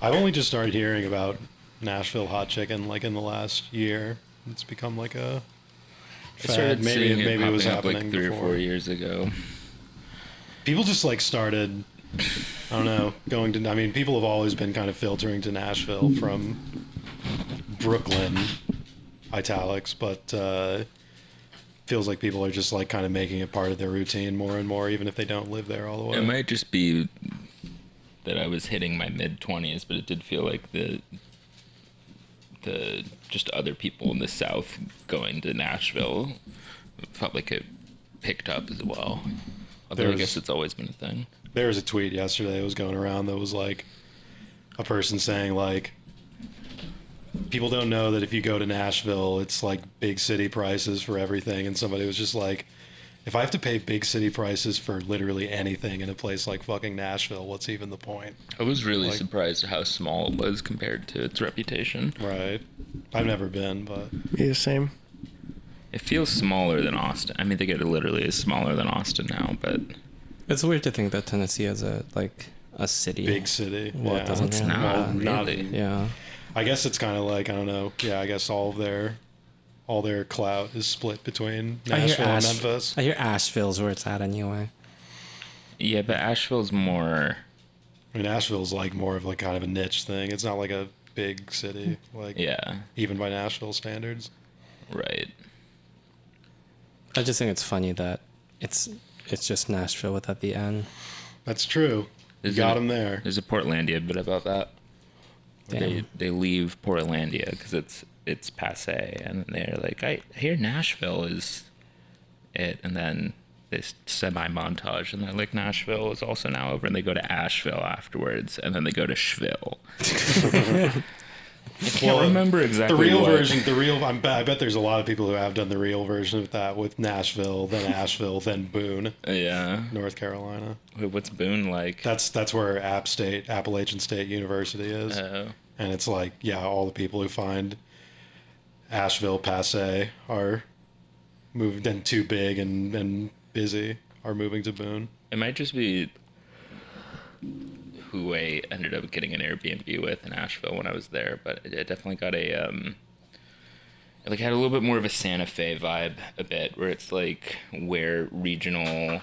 I've only just started hearing about Nashville hot chicken like in the last year. It's become like a I fad. started seeing it Maybe it was popping up like happening 3 or 4 before. years ago. People just like started. I don't know, going to. I mean, people have always been kind of filtering to Nashville from Brooklyn, italics, but feels like people are just like kind of making it part of their routine more and more, even if they don't live there all the way. It might just be that I was hitting my mid-20s, but it did feel like the just other people in the South going to Nashville felt like it picked up as well. Although I guess it's always been a thing. There was a tweet yesterday that was going around that was like a person saying like, people don't know that if you go to Nashville, it's like big city prices for everything. And somebody was just like, if I have to pay big city prices for literally anything in a place like fucking Nashville, what's even the point? I was really surprised at how small it was compared to its reputation. Right. I've never been, but... Yeah, same. It feels smaller than Austin. I mean, they get it literally is smaller than Austin now, but... It's weird to think that Tennessee has a city. Big city. Well, it doesn't It's really. not Not- really. Yeah. I guess it's kind of like, I don't know. Yeah, I guess all their clout is split between Nashville and Memphis. I hear Asheville's where it's at anyway. Yeah, but Asheville's more... I mean, Nashville's like more of like kind of a niche thing. It's not like a big city, like Yeah, even by Nashville standards. right. I just think it's funny that it's just Nashville without the N. That's true. You Is got it- him there. There's a Portlandia bit about that. Damn. They leave Portlandia because it's passe, and they're like, I hear Nashville is it, and then this semi-montage, and they're like, Nashville is also now over, and they go to Asheville afterwards, and then they go to Schville. I can't remember exactly the real what. version. I bet there's a lot of people who have done the real version of that with Nashville, then Asheville, then Boone, Yeah. North Carolina. Wait, what's Boone like? That's where Appalachian State University is, Oh. and it's like, yeah, all the people who find Asheville passe are moved and too big and busy are moving to Boone. It might just be who I ended up getting an Airbnb with in Asheville when I was there, but it definitely got a it like had a little bit more of a Santa Fe vibe a bit, where it's like where regional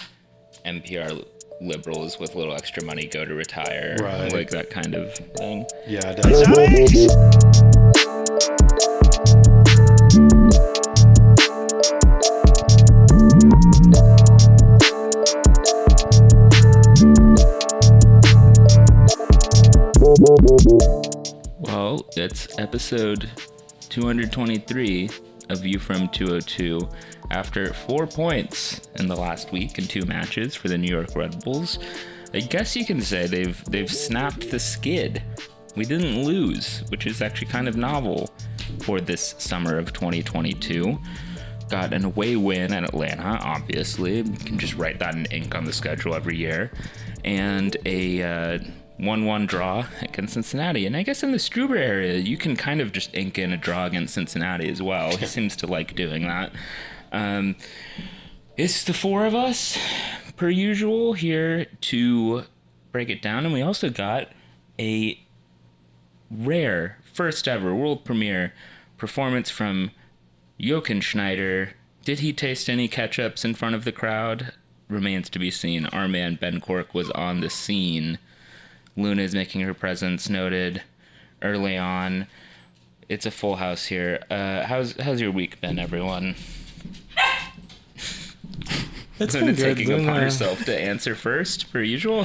NPR liberals with a little extra money go to retire, Right. like that kind of thing. Yeah, definitely. Well, it's episode 223 of View from 202 after 4 points in the last week in 2 matches for the New York Red Bulls. I guess you can say they've snapped the skid. We didn't lose, which is actually kind of novel for this summer of 2022. Got an away win at Atlanta, obviously. You can just write that in ink on the schedule every year. And a 1-1 draw against Cincinnati. And I guess in the Struber area, you can kind of just ink in a draw against Cincinnati as well. He seems to like doing that. It's the 4 of us, per usual, here to break it down. And we also got a rare, first ever, world premiere performance from Jochen Schneider. Did he taste any ketchups in front of the crowd? Remains to be seen. Our man Ben Cork was on the scene. Luna is making her presence noted early on. It's a full house here. How's your week been, everyone? It's Luna been good. taking upon Luna- herself to answer first, per usual.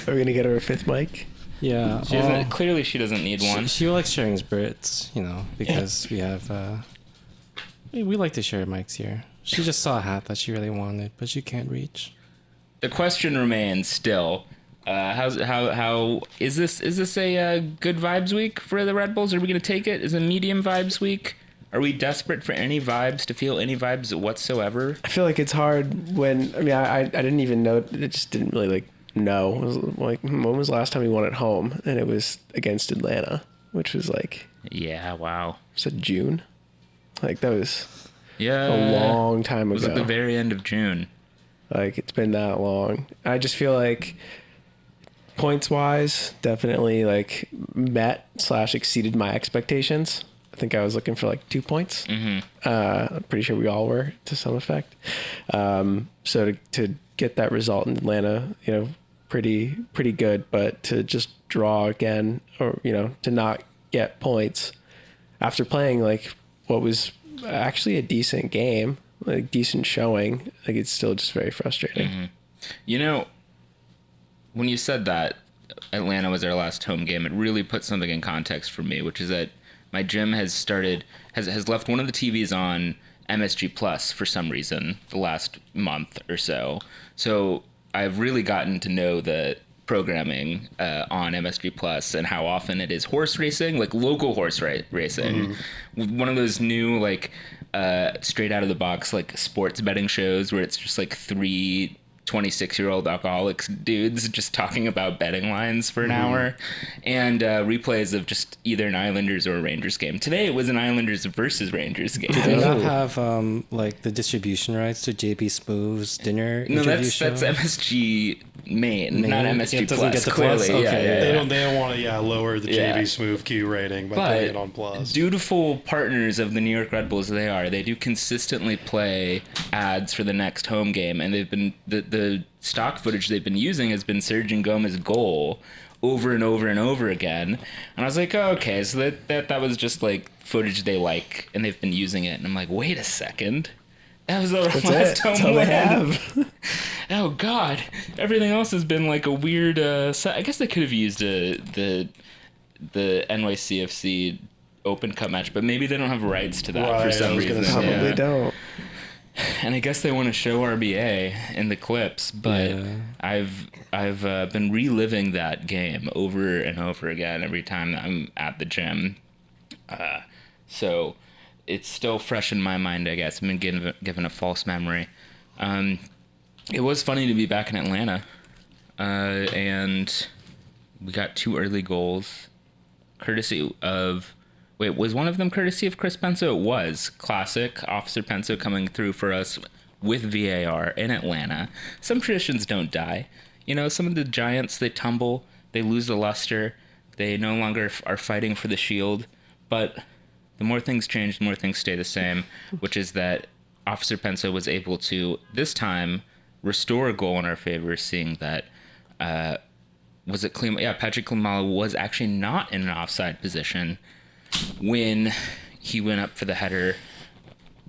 Are we gonna get her a 5th mic? Yeah. She doesn't, clearly she doesn't need one. She likes sharing Brits, because we have. We like to share mics here. She just saw a hat that she really wanted, but she can't reach. The question remains still. How is this a good vibes week for the Red Bulls? Are we gonna take it? Is it a medium vibes week? Are we desperate for any vibes, to feel any vibes whatsoever? I feel like it's hard when I didn't even know. It just didn't really know. It was like, when was the last time we won at home? And it was against Atlanta, which was like, Yeah, wow. was it June? Like that was Yeah. a long time It was ago. at the very end of June. Like it's been that long. I just feel like points wise, definitely like met / exceeded my expectations. I think I was looking for like 2 points. I'm pretty sure we all were to some effect. So to get that result in Atlanta, pretty good, but to just draw again, or to not get points after playing like what was actually a decent game, like decent showing, like it's still just very frustrating. When you said that Atlanta was our last home game, it really put something in context for me, which is that my gym has left one of the TVs on MSG Plus for some reason the last month or so. So I've really gotten to know the programming on MSG Plus and how often it is horse racing, like local horse racing. One of those new like straight out of the box like sports betting shows where it's just like 3 26-year-old alcoholics dudes just talking about betting lines for an hour, and replays of just either an Islanders or a Rangers game. Today it was an Islanders versus Rangers game. Do they not have like the distribution rights to JB Smooth's dinner interview show? That's MSG main, not MSG it doesn't Plus. get the Clearly, plus? Okay, yeah. They don't want to lower the JB Smooth Q rating by putting it on Plus. Dutiful partners of the New York Red Bulls, they do consistently play ads for the next home game, and they've been the stock footage they've been using has been Sergio Gomez's goal over and over and over again. And I was like, oh, okay, so that was just like footage they like, and they've been using it. And I'm like, wait a second. That was the last home win. Oh God! Everything else has been like a weird. I guess they could have used the NYCFC Open Cup match, but maybe they don't have rights to that for some reason. Probably don't. And I guess they want to show RBA in the clips, but I've been reliving that game over and over again every time that I'm at the gym. So it's still fresh in my mind, I guess. I've been given a false memory. It was funny to be back in Atlanta, and we got 2 early goals, courtesy of... Wait, was one of them courtesy of Chris Penso? It was. Classic. Officer Penso coming through for us with VAR in Atlanta. Some traditions don't die. Some of the giants, they tumble, they lose the luster, they no longer are fighting for the shield, but the more things change, the more things stay the same, which is that Officer Penso was able to, this time, restore a goal in our favor, seeing that, Patrick Klimala was actually not in an offside position when he went up for the header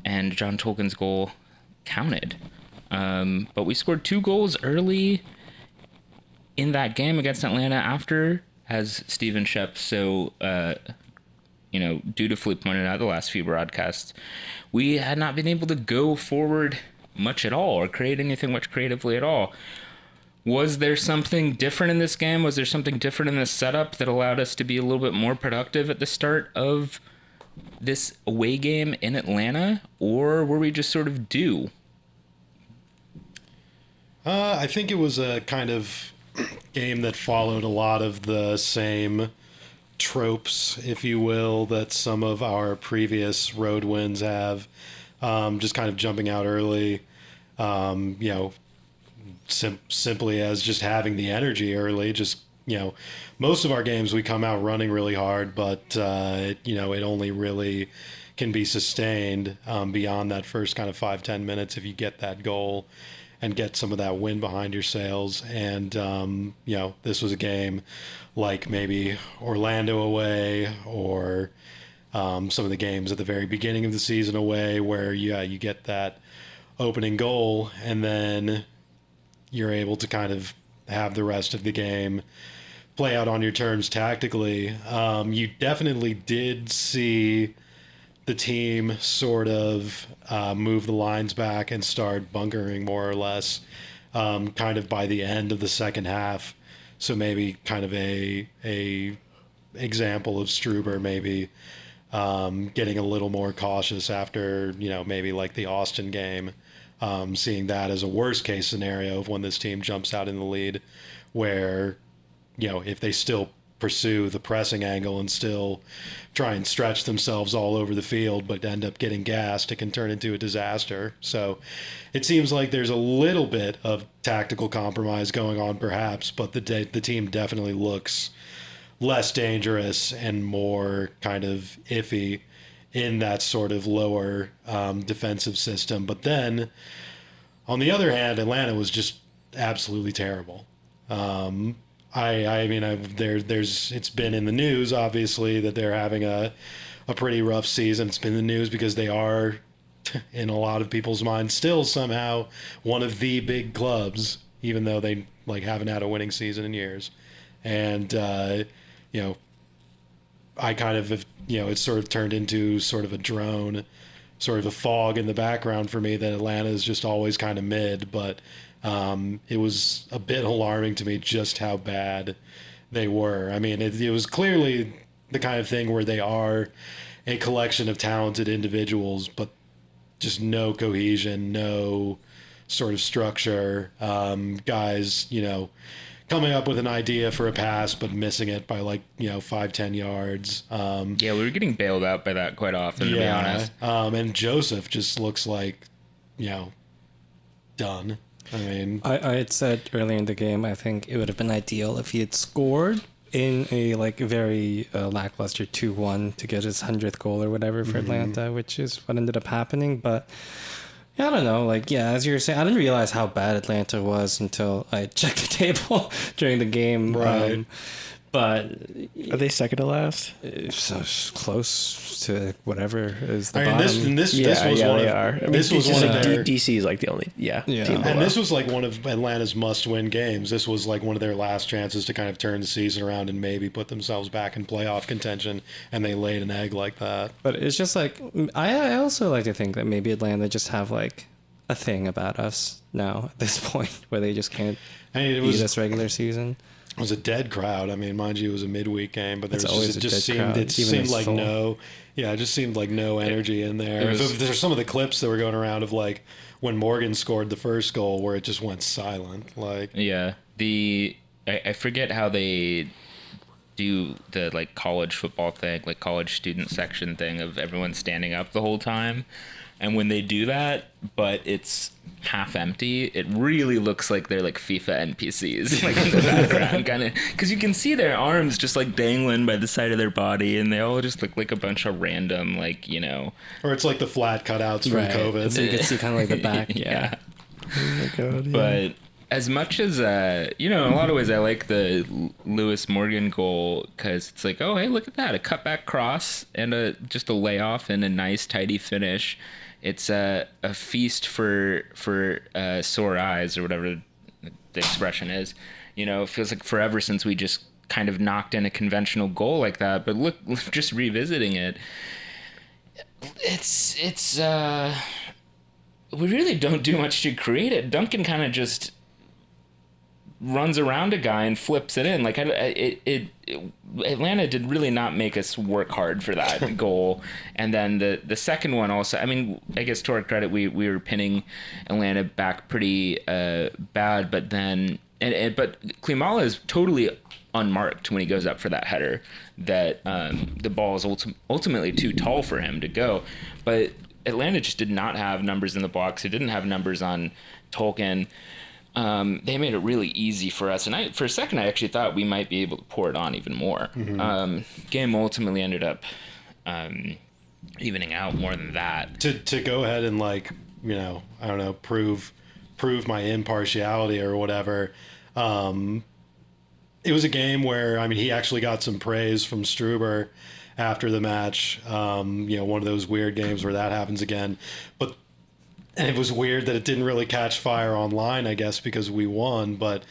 and John Tolkien's goal counted. But we scored 2 goals early in that game against Atlanta after, as Steven Shep so dutifully pointed out the last few broadcasts, we had not been able to go forward much at all or create anything much creatively at all. Was there something different in this game? Was there something different in this setup that allowed us to be a little bit more productive at the start of this away game in Atlanta? Or were we just sort of due? I think it was a kind of game that followed a lot of the same tropes, if you will, that some of our previous road wins have. Just kind of jumping out early, simply as just having the energy early. Just, most of our games we come out running really hard, but, it only really can be sustained beyond that first kind of 5-10 minutes if you get that goal and get some of that wind behind your sails. And, this was a game like maybe Orlando away or some of the games at the very beginning of the season away where, you get that opening goal and then you're able to kind of have the rest of the game play out on your terms tactically. You definitely did see the team sort of move the lines back and start bunkering more or less kind of by the end of the second half. So maybe kind of a example of Struber maybe getting a little more cautious after, maybe like the Austin game. Seeing that as a worst case scenario of when this team jumps out in the lead where, if they still pursue the pressing angle and still try and stretch themselves all over the field, but end up getting gassed, it can turn into a disaster. So it seems like there's a little bit of tactical compromise going on, perhaps, but the team definitely looks less dangerous and more kind of iffy in that sort of lower defensive system. But then, on the other hand, Atlanta was just absolutely terrible. It's been in the news, obviously, that they're having a pretty rough season. It's been in the news because they are, in a lot of people's minds, still somehow one of the big clubs, even though they haven't had a winning season in years. And I kind of, it's sort of turned into sort of a drone, sort of a fog in the background for me that Atlanta is just always kind of mid, but it was a bit alarming to me just how bad they were. I mean, it was clearly the kind of thing where they are a collection of talented individuals, but just no cohesion, no sort of structure. Guys, coming up with an idea for a pass, but missing it by 5-10 yards. Yeah, we were getting bailed out by that quite often, to be honest. And Joseph just looks like, done. I mean, I had said earlier in the game, I think it would have been ideal if he had scored in a very lackluster 2-1 to get his 100th goal or whatever for Atlanta, which is what ended up happening. But yeah, I don't know. As you were saying, I didn't realize how bad Atlanta was until I checked the table during the game. Right. But are they second to last? So close to whatever is the I mean, bottom. this was one they of, are. I mean, this was one of their, DC is the only team. and this was one of Atlanta's must-win games. This was one of their last chances to kind of turn the season around and maybe put themselves back in playoff contention, and they laid an egg like that. But it's just I also like to think that maybe Atlanta just have a thing about us now at this point where they just can't beat us regular season. It was a dead crowd. I mean, mind you, it was a midweek game, but there it just seemed like no energy in there. There's some of the clips that were going around of when Morgan scored the first goal where it just went silent. I forget how they do the college football thing, college student section thing of everyone standing up the whole time. And when they do that, but it's half empty, it really looks like they're FIFA NPCs, in the background, kind of, because you can see their arms just dangling by the side of their body, and they all just look like a bunch of random, Or it's the flat cutouts from COVID. So you can see kind of the back. Yeah. Oh my God. Yeah. But as much as, in a lot of ways, I like the Lewis Morgan goal because it's oh, hey, look at that. A cutback cross and just a layoff and a nice, tidy finish. It's a feast for sore eyes or whatever the expression is. It feels like forever since we just kind of knocked in a conventional goal like that. But look, just revisiting it, it's we really don't do much to create it. Duncan kind of just runs around a guy and flips it in. Atlanta did really not make us work hard for that goal. And then the second one also, I mean, I guess to our credit, we were pinning Atlanta back pretty bad, but then but Klimala is totally unmarked when he goes up for that header. That the ball is ultimately too tall for him to go. But Atlanta just did not have numbers in the box. It didn't have numbers on Tolkien. They made it really easy for us, and for a second I actually thought we might be able to pour it on even more. Game ultimately ended up evening out more than that. To go ahead and I don't know, prove my impartiality or whatever. It was a game where he actually got some praise from Struber after the match. One of those weird games where that happens again, but. And it was weird that it didn't really catch fire online, I guess, because we won. But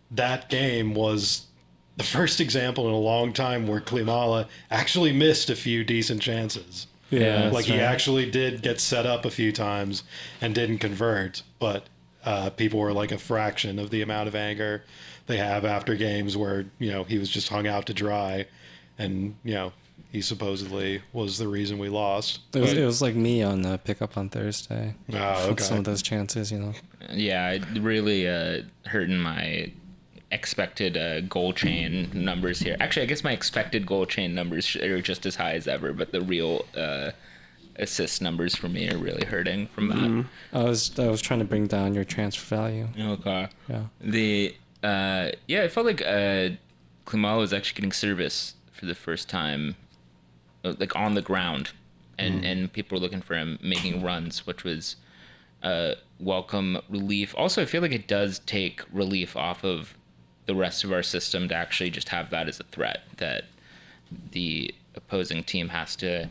that game was the first example in a long time where Klimala actually missed a few decent chances. Yeah, he actually did get set up a few times and didn't convert. But people were a fraction of the amount of anger they have after games where, he was just hung out to dry and, he supposedly was the reason we lost. It was like me on pickup on Thursday. Oh, okay. Some of those chances, Yeah, it really hurting my expected goal chain numbers here. Actually, I guess my expected goal chain numbers are just as high as ever, but the real assist numbers for me are really hurting from that. I was trying to bring down your transfer value. Okay. Yeah. It felt like Klimala was actually getting service for the first time, like on the ground, and people were looking for him making runs, which was welcome relief. Also, I feel like it does take relief off of the rest of our system to actually just have that as a threat that the opposing team has to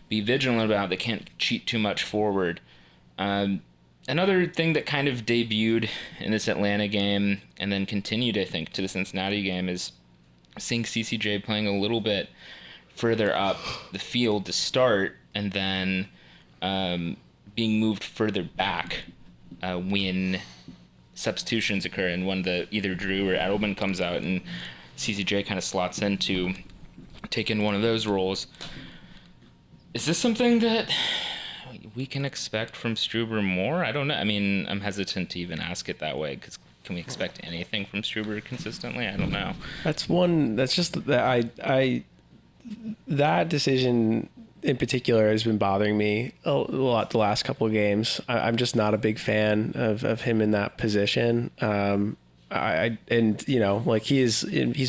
be vigilant about. They can't cheat too much forward. Another thing that kind of debuted in this Atlanta game and then continued, I think, to the Cincinnati game is seeing CCJ playing a little bit further up the field to start and then being moved further back when substitutions occur, and when either Drew or Edelman comes out and CCJ kind of slots in to take in one of those roles. Is this something that we can expect from Struber more? I don't know. I mean, I'm hesitant to even ask it that way, because can we expect anything from Struber consistently? I don't know. That's just that that decision in particular has been bothering me a lot the last couple of games. I'm just not a big fan of him in that position. He's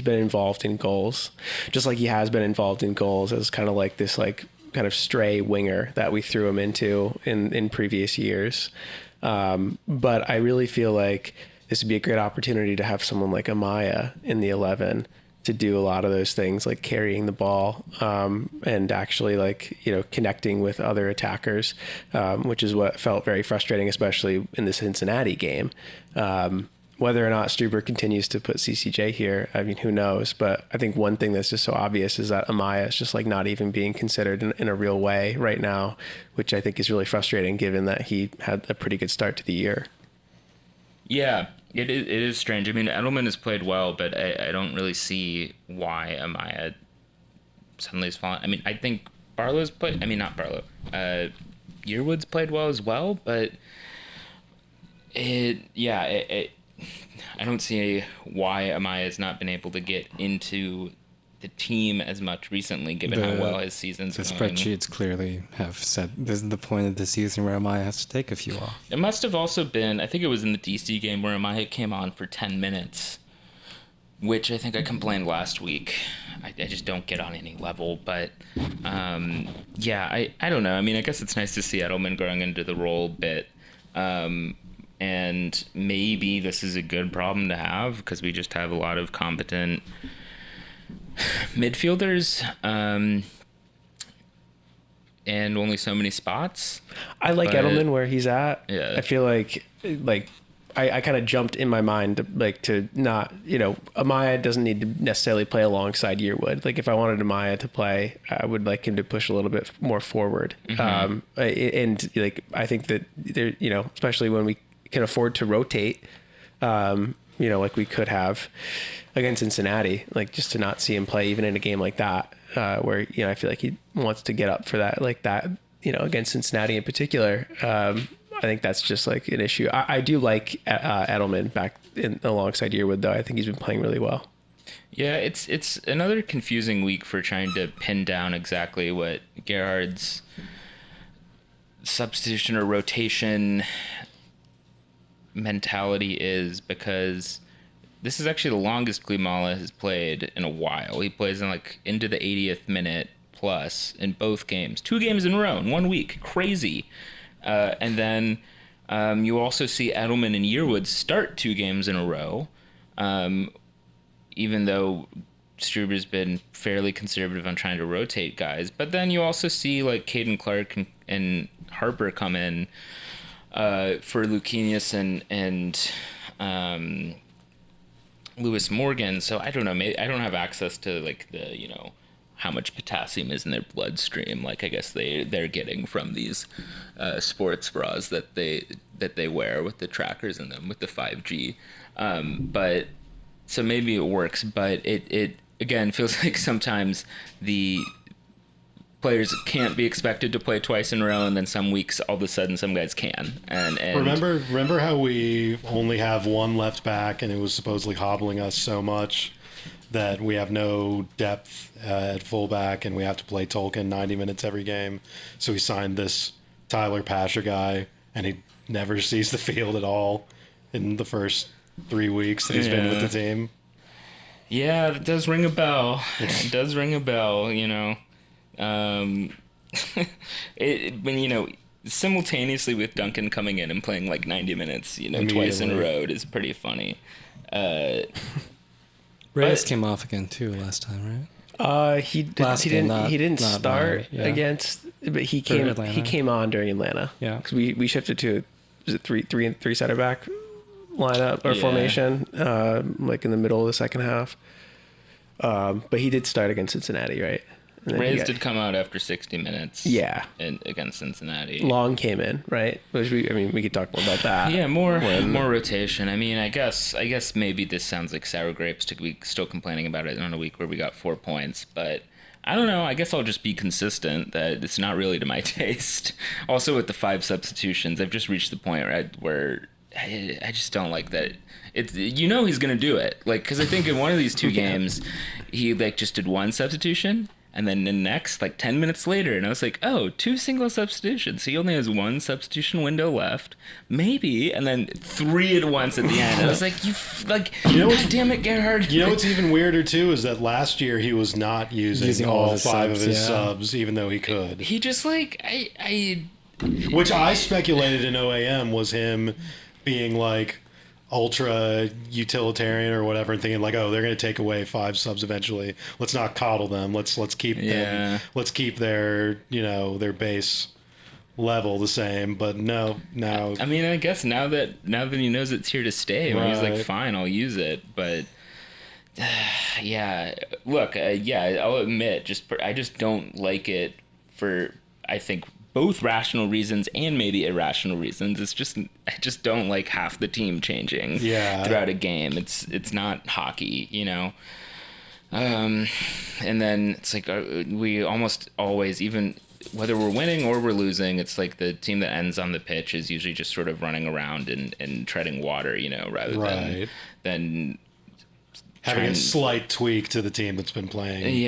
been involved in goals, just like he has been involved in goals as kind of like this like kind of stray winger that we threw him into in previous years. But I really feel like this would be a great opportunity to have someone like Amaya in the 11 to do a lot of those things, like carrying the ball and actually connecting with other attackers, which is what felt very frustrating, especially in the Cincinnati game. Whether or not Struber continues to put CCJ here, I mean, who knows? But I think one thing that's just so obvious is that Amaya is just like not even being considered in a real way right now, which I think is really frustrating given that he had a pretty good start to the year. Yeah, it is strange. I mean, Edelman has played well, but I don't really see why Amaya suddenly is falling. I mean, I think Barlow's played... I mean, not Barlow. Yearwood's played well as well, but I don't see why Amaya has not been able to get into the team as much recently, given how well his season's going. The spreadsheets clearly have said this is the point of the season where Amaya has to take a few off. It must have also been, I think it was in the DC game where Amaya came on for 10 minutes, which I think I complained last week. I just don't get on any level, but I don't know. I mean, I guess it's nice to see Edelman growing into the role a bit. And maybe this is a good problem to have because we just have a lot of competent midfielders and only so many spots. I like Edelman where he's at. Yeah. I feel like I kind of jumped in my mind to not, Amaya doesn't need to necessarily play alongside Yearwood. Like if I wanted Amaya to play, I would like him to push a little bit more forward. Mm-hmm. I think that there, especially when we can afford to rotate, like we could have against Cincinnati, like just to not see him play even in a game like that, where, I feel like he wants to get up for that, like that, against Cincinnati in particular. I think that's just like an issue. I do like Edelman back alongside Yearwood, though. I think he's been playing really well. Yeah, it's another confusing week for trying to pin down exactly what Gerhard's substitution or rotation mentality is, because this is actually the longest Klimala has played in a while. He plays into the 80th minute plus in both games, 2 games in a row in 1 week. Crazy. And then you also see Edelman and Yearwood start 2 games in a row, even though Struber's been fairly conservative on trying to rotate guys. But then you also see Caden Clark and Harper come in for Lucchinius and Lewis Morgan. So I don't know. Maybe I don't have access to the how much potassium is in their bloodstream. I guess they're getting from these sports bras that they wear with the trackers in them with the 5G. But so maybe it works. But it again feels like sometimes the players can't be expected to play twice in a row, and then some weeks all of a sudden some guys can. And Remember how we only have one left back, and it was supposedly hobbling us so much that we have no depth at fullback, and we have to play Tolkien 90 minutes every game. So we signed this Tyler Pasher guy, and he never sees the field at all in the first 3 weeks that he's been with the team. Yeah, that does ring a bell. It does ring a bell, you know. Simultaneously with Duncan coming in and playing like 90 minutes, twice in a row is pretty funny. Reyes came off again too last time, right? He didn't start against, but he came on during Atlanta. Yeah, because we shifted to three center back lineup or formation, like in the middle of the second half. But he did start against Cincinnati, right? Reyes did come out after 60 minutes. Yeah, against Cincinnati. Long came in, right? Which we could talk more about that. Yeah, more rotation. I mean, I guess maybe this sounds like sour grapes to be still complaining about it on a week where we got 4 points, but I don't know. I guess I'll just be consistent that it's not really to my taste. Also, with the 5 substitutions, I've just reached the point where I just don't like that. He's gonna do it, like, because I think in one of these 2 games, he like just did 1 substitution. And then the next, like 10 minutes later, and I was like, oh, 2 single substitutions. So he only has 1 substitution window left, maybe, and then 3 at once at the end. I was like, God damn it, Gerhard. You know what's even weirder too is that last year he was not using all 5 of his subs, even though he could. He just like which I speculated in OAM was him being like ultra utilitarian or whatever, and thinking like, oh, they're going to take away 5 subs eventually. Let's not coddle them. Let's keep them. Let's keep their their base level the same. But no, now. I mean, I guess now that he knows it's here to stay, he's like, fine, I'll use it. But yeah, look, I'll admit, I just don't like it for, I think, both rational reasons and maybe irrational reasons. It's just, I just don't like half the team changing throughout a game. It's not hockey, and then it's like we almost always, even whether we're winning or we're losing, it's like the team that ends on the pitch is usually just sort of running around and treading water, rather than having a slight tweak to the team that's been playing,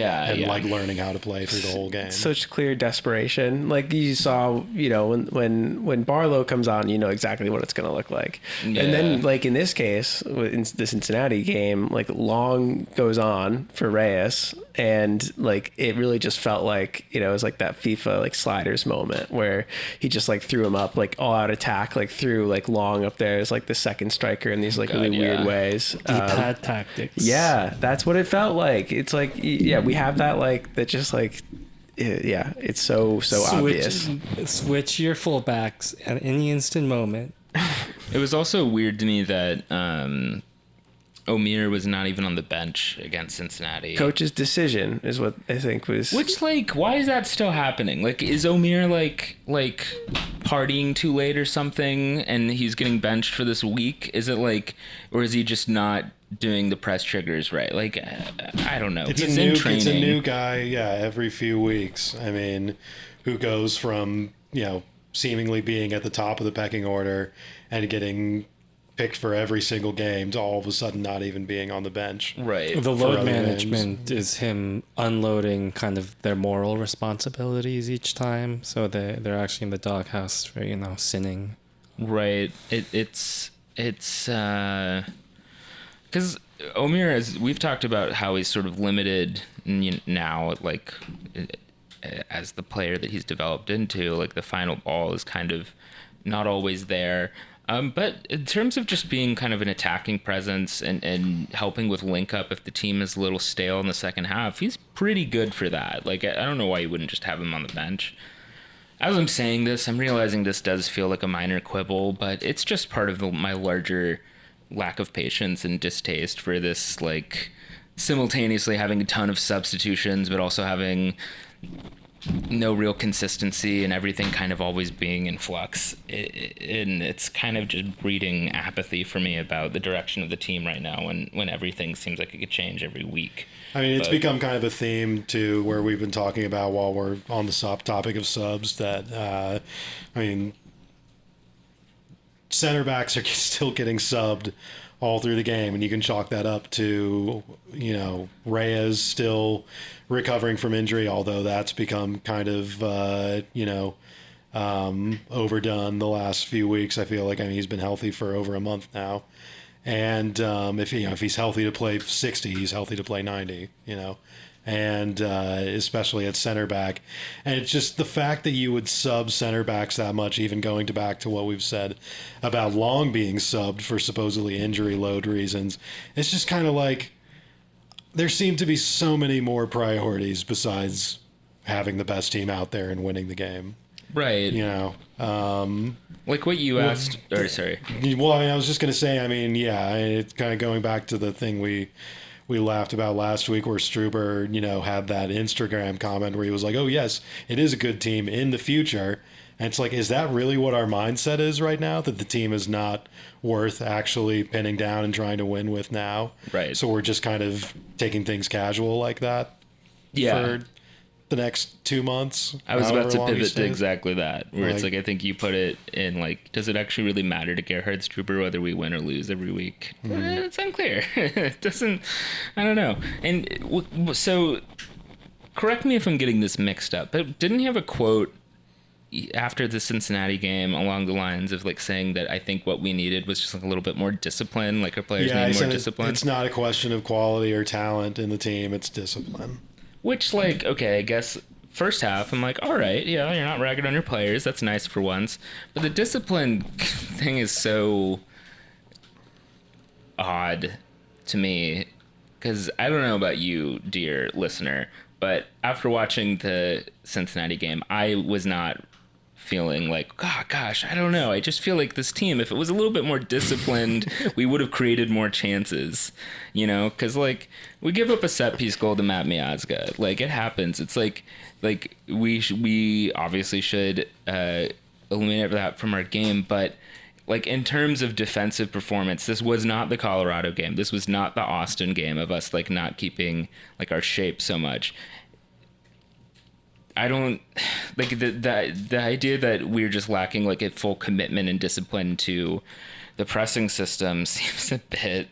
like learning how to play through the whole game. Such clear desperation, like you saw, when Barlow comes on, exactly what it's going to look like. Yeah. And then, like in this case, in the Cincinnati game, like long goes on for Reyes, and like it really just felt like it was like that FIFA like sliders moment where he just like threw him up like all out attack, like threw like long up there as like the second striker in these really weird ways. Deep pad tactics. Yeah, that's what it felt like. It's like, we have that, like, that just like, it's so obvious. Switch your fullbacks at any instant moment. It was also weird to me that Omir was not even on the bench against Cincinnati. Coach's decision is what I think was. Which, like, why is that still happening? Like, is Omir like partying too late or something, and he's getting benched for this week? Is it like, or is he just not doing the press triggers right? Like, I don't know. It's a new guy, every few weeks. I mean, who goes from seemingly being at the top of the pecking order and getting picked for every single game to all of a sudden not even being on the bench. Right. The load management is him unloading kind of their moral responsibilities each time, so they're actually in the doghouse for sinning. Right. It's because Omir, we've talked about how he's sort of limited now, like as the player that he's developed into, like the final ball is kind of not always there. But in terms of just being kind of an attacking presence and helping with link up if the team is a little stale in the second half, he's pretty good for that. Like, I don't know why you wouldn't just have him on the bench. As I'm saying this, I'm realizing this does feel like a minor quibble, but it's just part of my larger lack of patience and distaste for this, like, simultaneously having a ton of substitutions, but also having no real consistency and everything kind of always being in flux. And it's kind of just breeding apathy for me about the direction of the team right now when everything seems like it could change every week. I mean, it's become kind of a theme too, where we've been talking about while we're on the topic of subs that, center backs are still getting subbed all through the game, and you can chalk that up to, Reyes still recovering from injury, although that's become kind of, overdone the last few weeks. I feel like, he's been healthy for over a month now. And if he's healthy to play 60, he's healthy to play 90, and especially at center back. And it's just the fact that you would sub center backs that much, even going back to what we've said about Long being subbed for supposedly injury load reasons. It's just kind of like there seem to be so many more priorities besides having the best team out there and winning the game. Right. Like what you asked, or sorry. Well, I was just going to say, it's kind of going back to the thing we laughed about last week where Struber, had that Instagram comment where he was like, oh, yes, it is a good team in the future. And it's like, is that really what our mindset is right now? That the team is not worth actually pinning down and trying to win with now? Right. So we're just kind of taking things casual like that? Yeah. For the next 2 months? I was about to pivot to stays? exactly that, where it's like, I think you put it in, like, does it actually really matter to Gerhard Struber whether we win or lose every week? It's unclear. It doesn't, I don't know. And so, correct me if I'm getting this mixed up, but didn't he have a quote after the Cincinnati game along the lines of, like, saying that I think what we needed was just, like, a little bit more discipline, like our players need more discipline? It's not a question of quality or talent in the team, it's discipline. Which, like, okay, I guess first half, I'm like, all right, yeah, you're not ragging on your players. That's nice for once. But the discipline thing is so odd to me because I don't know about you, dear listener, but after watching the Cincinnati game, I was not feeling like, oh, gosh, I don't know. I just feel like this team, if it was a little bit more disciplined, we would have created more chances, because, like, we give up a set piece goal to Matt Miazga. Like, it happens. It's like we obviously should eliminate that from our game, but, like, in terms of defensive performance, this was not the Colorado game. This was not the Austin game of us, like, not keeping, like, our shape so much. I don't like the idea that we're just lacking, like, a full commitment and discipline to the pressing system seems a bit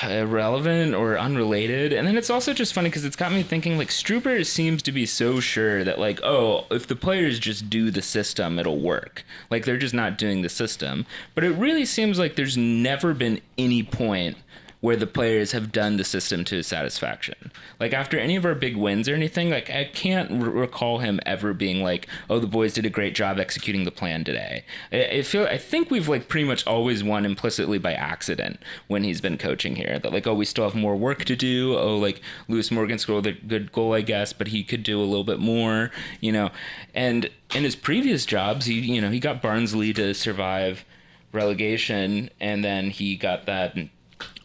irrelevant or unrelated. And then it's also just funny because it's got me thinking, like, Struber seems to be so sure that, like, oh, if the players just do the system, it'll work. Like, they're just not doing the system. But it really seems like there's never been any point where the players have done the system to his satisfaction. Like, after any of our big wins or anything, like, I can't recall him ever being like, oh, the boys did a great job executing the plan today. I think we've, like, pretty much always won implicitly by accident when he's been coaching here. That, like, oh, we still have more work to do. Oh, like, Lewis Morgan scored a good goal, I guess, but he could do a little bit more, And in his previous jobs, he got Barnsley to survive relegation, and then he got that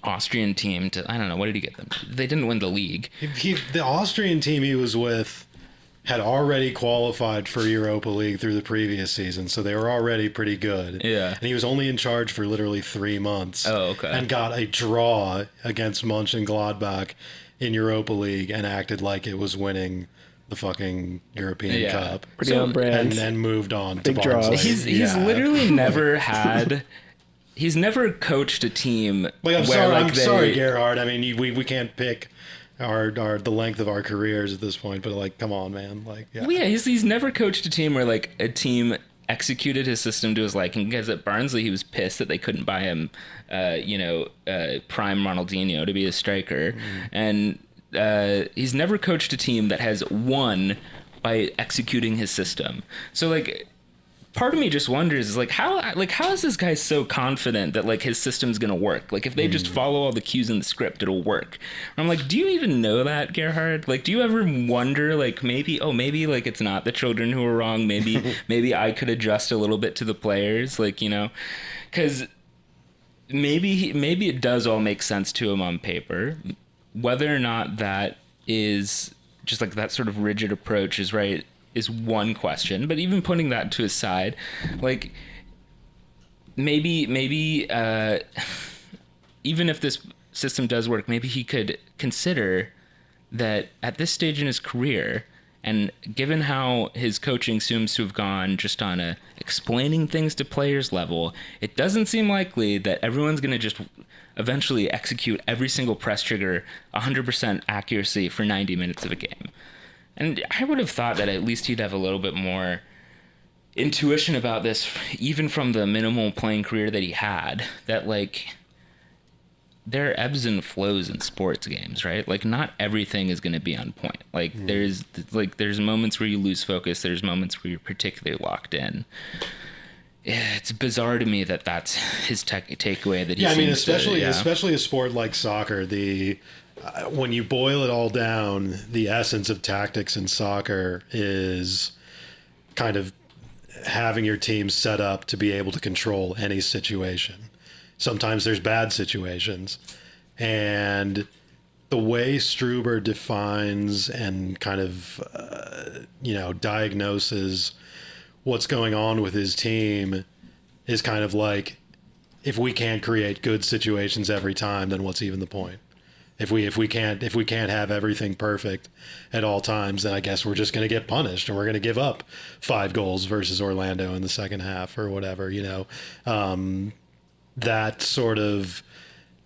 Austrian team to, I don't know, what did he get them? They didn't win the league. The Austrian team he was with had already qualified for Europa League through the previous season, so they were already pretty good. Yeah. And he was only in charge for literally 3 months. Oh, okay. And got a draw against Mönchengladbach in Europa League and acted like it was winning the fucking European Cup. Pretty on brand. And then moved on Big to draws. Barnsley. He's literally never had... He's never coached a team. Like, I'm sorry, Gerhard. I mean, we can't pick the length of our careers at this point, but, like, come on, man. Like, yeah. Well, yeah, he's never coached a team where, like, a team executed his system to his liking. Because at Barnsley, he was pissed that they couldn't buy him, prime Ronaldinho to be a striker, and he's never coached a team that has won by executing his system. So, like, part of me just wonders, is, like, how is this guy so confident that, like, his system's gonna work? Like, if they just follow all the cues in the script, it'll work. I'm like, do you even know that, Gerhard? Like, do you ever wonder, like, maybe like it's not the children who are wrong. Maybe I could adjust a little bit to the players, like, because maybe it does all make sense to him on paper. Whether or not that is just like that sort of rigid approach is one question. But even putting that to aside, like maybe even if this system does work, maybe he could consider that at this stage in his career, and given how his coaching seems to have gone just on a explaining things to players level, it doesn't seem likely that everyone's going to just eventually execute every single press trigger 100% accuracy for 90 minutes of a game. And I would have thought that at least he'd have a little bit more intuition about this, even from the minimal playing career that he had, that like there are ebbs and flows in sports games, right? Like not everything is going to be on point. Like there's moments where you lose focus. There's moments where you're particularly locked in. It's bizarre to me that that's his takeaway. That he especially a sport like soccer. When you boil it all down, the essence of tactics in soccer is kind of having your team set up to be able to control any situation. Sometimes there's bad situations, and the way Struber defines and kind of, diagnoses what's going on with his team is kind of like, if we can't create good situations every time, then what's even the point? If we can't have everything perfect at all times, then I guess we're just going to get punished and we're going to give up 5 goals versus Orlando in the second half or whatever, that sort of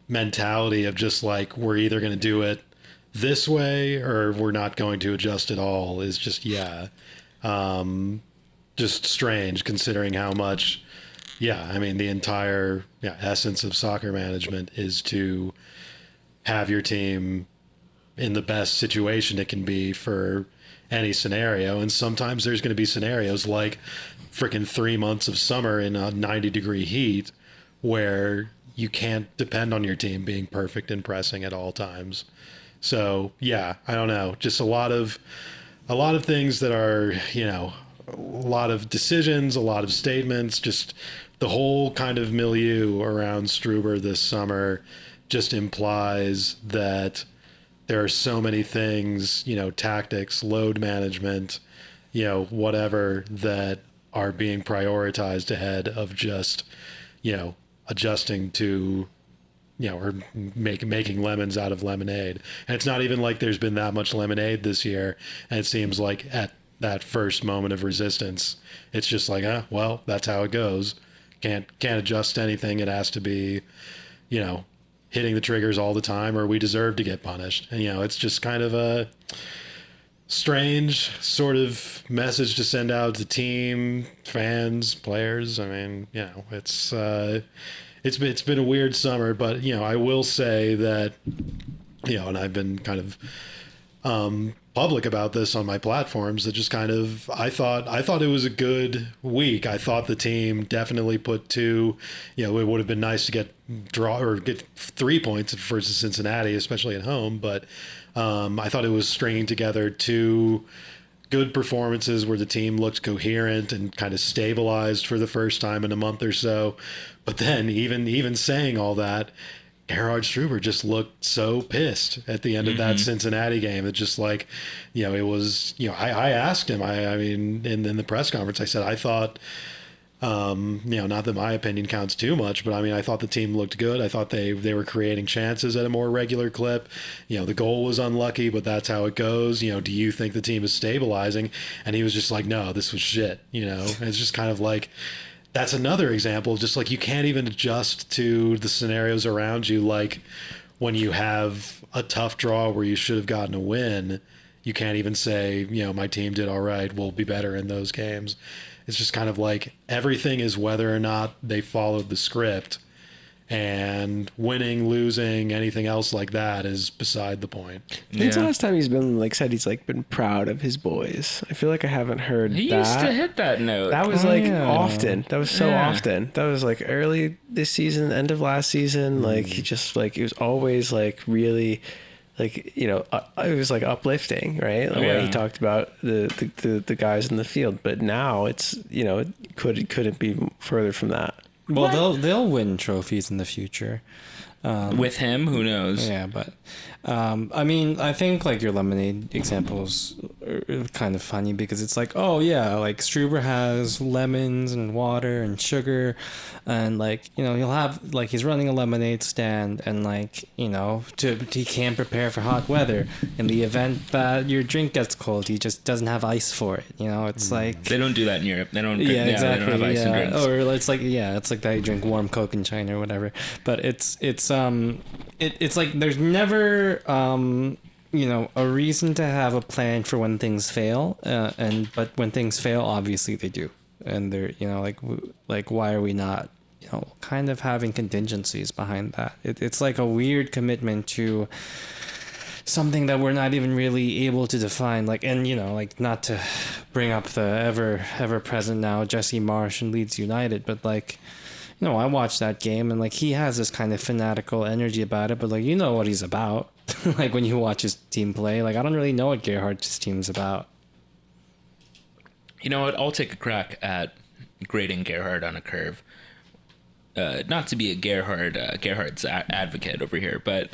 mentality of just like, we're either going to do it this way or we're not going to adjust at all is just, just strange considering how much, the entire essence of soccer management is to have your team in the best situation it can be for any scenario. And sometimes there's going to be scenarios like freaking 3 months of summer in a 90-degree heat where you can't depend on your team being perfect in pressing at all times. So I don't know, just a lot of things that are, a lot of decisions, a lot of statements, just the whole kind of milieu around Struber this summer just implies that there are so many things, tactics, load management, whatever, that are being prioritized ahead of just, adjusting to, or making lemons out of lemonade. And it's not even like there's been that much lemonade this year. And it seems like at that first moment of resistance, it's just like, well, that's how it goes. Can't adjust anything. It has to be, hitting the triggers all the time, or we deserve to get punished. And, it's just kind of a strange sort of message to send out to team, fans, players. I mean, it's been a weird summer, but, I will say that, and I've been kind of public about this on my platforms, that just kind of, I thought it was a good week. I thought the team definitely put 2, it would have been nice to get 3 points versus Cincinnati, especially at home. But I thought it was stringing together 2 good performances where the team looked coherent and kind of stabilized for the first time in a month or so. But then even saying all that, Gerhard Struber just looked so pissed at the end of that Cincinnati game. It just like, it was, I asked him, I mean, in the press conference, I said, I thought, not that my opinion counts too much, but I mean, I thought the team looked good. I thought they were creating chances at a more regular clip. The goal was unlucky, but that's how it goes. Do you think the team is stabilizing? And he was just like, no, this was shit. And it's just kind of like, that's another example of just like, you can't even adjust to the scenarios around you. Like when you have a tough draw where you should have gotten a win, you can't even say, my team did all right, we'll be better in those games. It's just kind of like, everything is whether or not they followed the script, and winning, losing, anything else like that is beside the point. I think it's the last time he's been said he's been proud of his boys. I feel like I haven't heard he that. used to hit that note. That was often. That was so often. That was early this season, end of last season. He just it was always really, it was uplifting, right? When he talked about the guys in the field. But now it's, it couldn't be further from that. Well, they'll win trophies in the future. With him, who knows? Yeah, but I mean, I think like your lemonade examples are kind of funny because it's like, oh yeah, like Struber has lemons and water and sugar, and like, you know, he'll have like, he's running a lemonade stand, and like, you know, he can't prepare for hot weather. In the event that your drink gets cold, he just doesn't have ice for it. You know, it's like They don't do that in Europe. They don't. yeah, exactly. They don't have ice in drinks. Or it's like it's like that you drink warm Coke in China or whatever. But it's like there's never you know, a reason to have a plan for when things fail, but when things fail, obviously they do, and they're, you know, like why are we not, you know, kind of having contingencies behind that? It's like a weird commitment to something that we're not even really able to define, like, and you know, like, not to bring up the ever present now Jesse Marsh and Leeds United, but like, you know, I watched that game and like he has this kind of fanatical energy about it, but like, you know what he's about. Like when you watch his team play, like I don't really know what Gerhardt's team's about. You know what? I'll take a crack at grading Gerhardt on a curve. Not to be a Gerhardt's advocate over here, but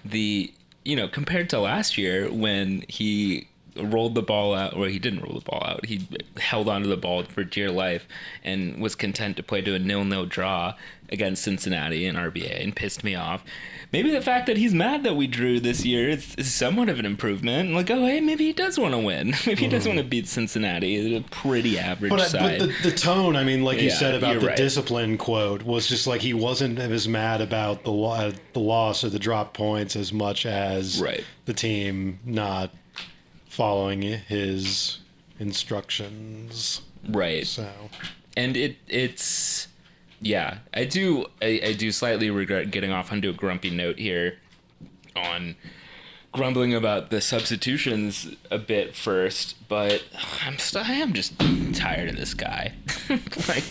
you know, compared to last year when he rolled the ball out, or he didn't roll the ball out, he held onto the ball for dear life and was content to play to a 0-0 draw against Cincinnati in RBA and pissed me off. Maybe the fact that he's mad that we drew this year is somewhat of an improvement. Like, oh, hey, maybe he does want to win. Maybe he does want to beat Cincinnati. It's a pretty average side. But the tone, I mean, like you said about the right. discipline quote, was just like he wasn't as mad about the loss or the drop points as much as the team not following his instructions. Right. So, and it's yeah, I do slightly regret getting off onto a grumpy note here on grumbling about the substitutions a bit first, but I am just tired of this guy. Like,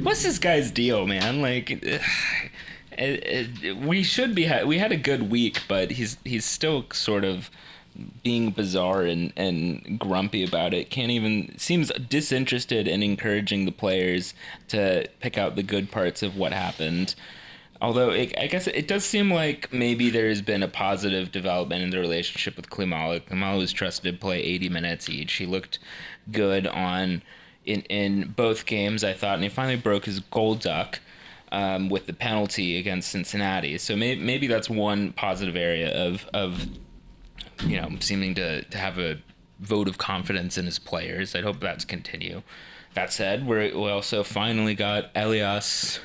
what's this guy's deal, man? Like, we had a good week, but he's still sort of being bizarre and grumpy about it. Seems disinterested in encouraging the players to pick out the good parts of what happened. Although I guess it does seem like maybe there has been a positive development in the relationship with Klimala. Klimala was trusted to play 80 minutes each. He looked good in both games, I thought, and he finally broke his goal duck with the penalty against Cincinnati. So maybe that's one positive area of you know, seeming to have a vote of confidence in his players. I'd hope that's continue. That said, we also finally got Elias.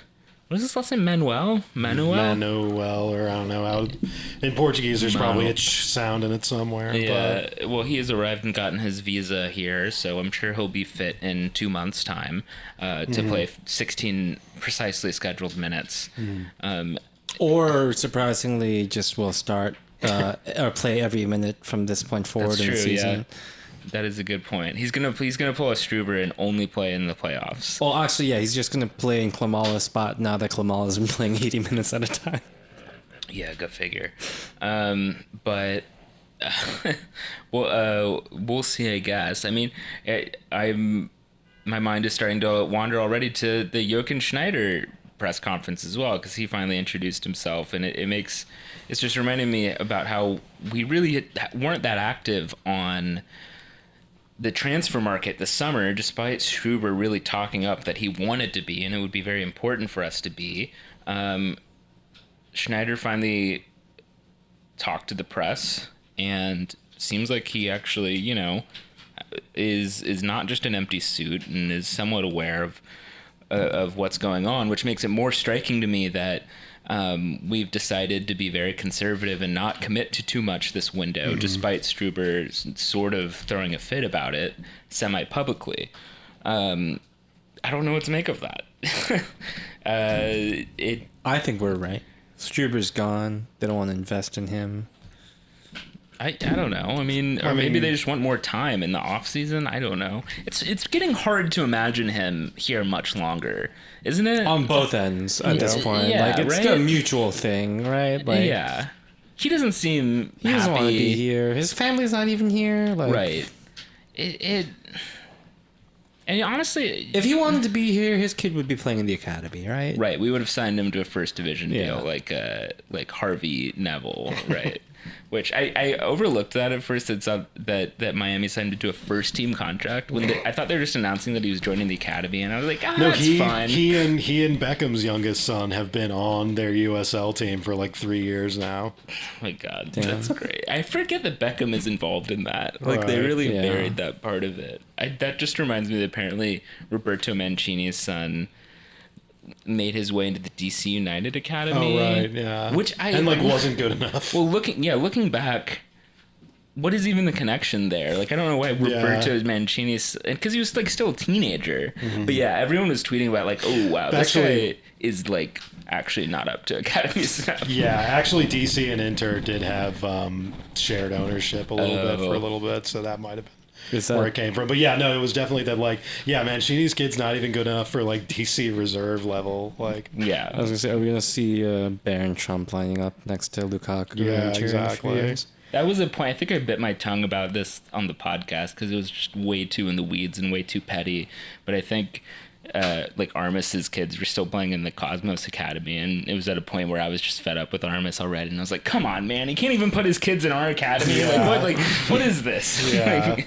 What is his last name? Manuel, or I don't know how. In Portuguese, there's probably a sound in it somewhere. Yeah, well, he has arrived and gotten his visa here, so I'm sure he'll be fit in 2 months' time to play 16 precisely scheduled minutes. Or surprisingly, just will start or play every minute from this point forward in the season. Yeah. That is a good point. He's gonna pull a Struber and only play in the playoffs. Well, actually, yeah, he's just gonna play in Klimala's spot now that Klimala's been playing 80 minutes at a time. Yeah, go figure. But we'll see, I guess. I mean, my mind is starting to wander already to the Jochen Schneider press conference as well, because he finally introduced himself, and it's just reminding me about how we really weren't that active on the transfer market this summer, despite Struber really talking up that he wanted to be, and it would be very important for us to be. Schneider finally talked to the press, and seems like he actually, you know, is not just an empty suit and is somewhat aware of what's going on, which makes it more striking to me that we've decided to be very conservative and not commit to too much this window, despite Struber sort of throwing a fit about it semi-publicly. I don't know what to make of that. I think we're right. Struber's gone. They don't want to invest in him. I don't know. I mean, maybe they just want more time in the off season. I don't know. It's getting hard to imagine him here much longer, isn't it? On both ends at this point. Yeah, like, it's a mutual thing, right? Like, yeah. He doesn't seem he doesn't want to be here. His family's not even here. Like, right. And honestly, If he wanted to be here, his kid would be playing in the academy, right? right, we would have signed him to a first division Yeah. deal, like Harvey Neville, right? Which I overlooked that at first. It's that Miami signed him to a first team contract when I thought they were just announcing that he was joining the academy, and I was like, No, that's fine. he and Beckham's youngest son have been on their USL team for like 3 years now. Oh my God, Damn. that's great. I forget that Beckham is involved in that. Like they Right. really Yeah. buried that part of it. That just reminds me that apparently Roberto Mancini's son made his way into the DC United Academy. Oh right, yeah. Which and like wasn't good enough. Well, looking back, what is even the connection there? Like, I don't know why Roberto Mancini's, because he was like still a teenager. But yeah, everyone was tweeting about like, oh wow, this Actually- guy is like actually not up to academy stuff. Yeah, actually, DC and Inter did have shared ownership a little bit for a little bit, so that might have been Is where that it came from. But yeah, no, it was definitely that. Like, yeah, Mancini's kid's not even good enough for like DC reserve level. Like, Yeah. I was gonna say, are we gonna see Baron Trump lining up next to Lukaku? yeah, in 2 or 4 exactly. years? That was a point. I think I bit my tongue about this on the podcast because it was just way too in the weeds and way too petty. But I think like Armis's kids were still playing in the Cosmos Academy, and it was at a point where I was just fed up with Armis already, and I was like, "Come on, man! He can't even put his kids in our academy. Yeah. What is this?" Yeah.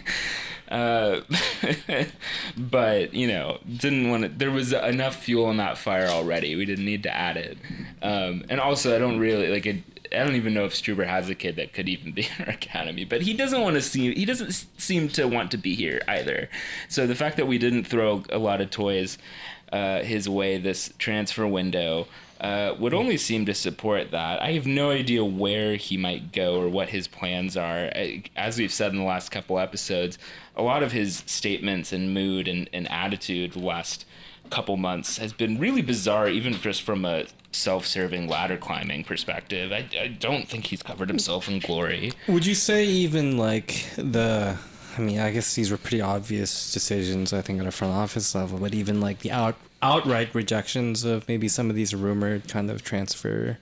But didn't want to. There was enough fuel in that fire already. We didn't need to add it. And also, I don't really like it. I don't even know if Struber has a kid that could even be in our academy, but he doesn't seem to want to be here either. So the fact that we didn't throw a lot of toys his way this transfer window would only seem to support that. I have no idea where he might go or what his plans are. As we've said in the last couple episodes, a lot of his statements and mood and attitude the last couple months has been really bizarre, even just from a self-serving ladder climbing perspective. I don't think he's covered himself in glory. Would you say even like I mean, I guess these were pretty obvious decisions, I think, at a front office level, but even like the outright rejections of maybe some of these rumored kind of transfer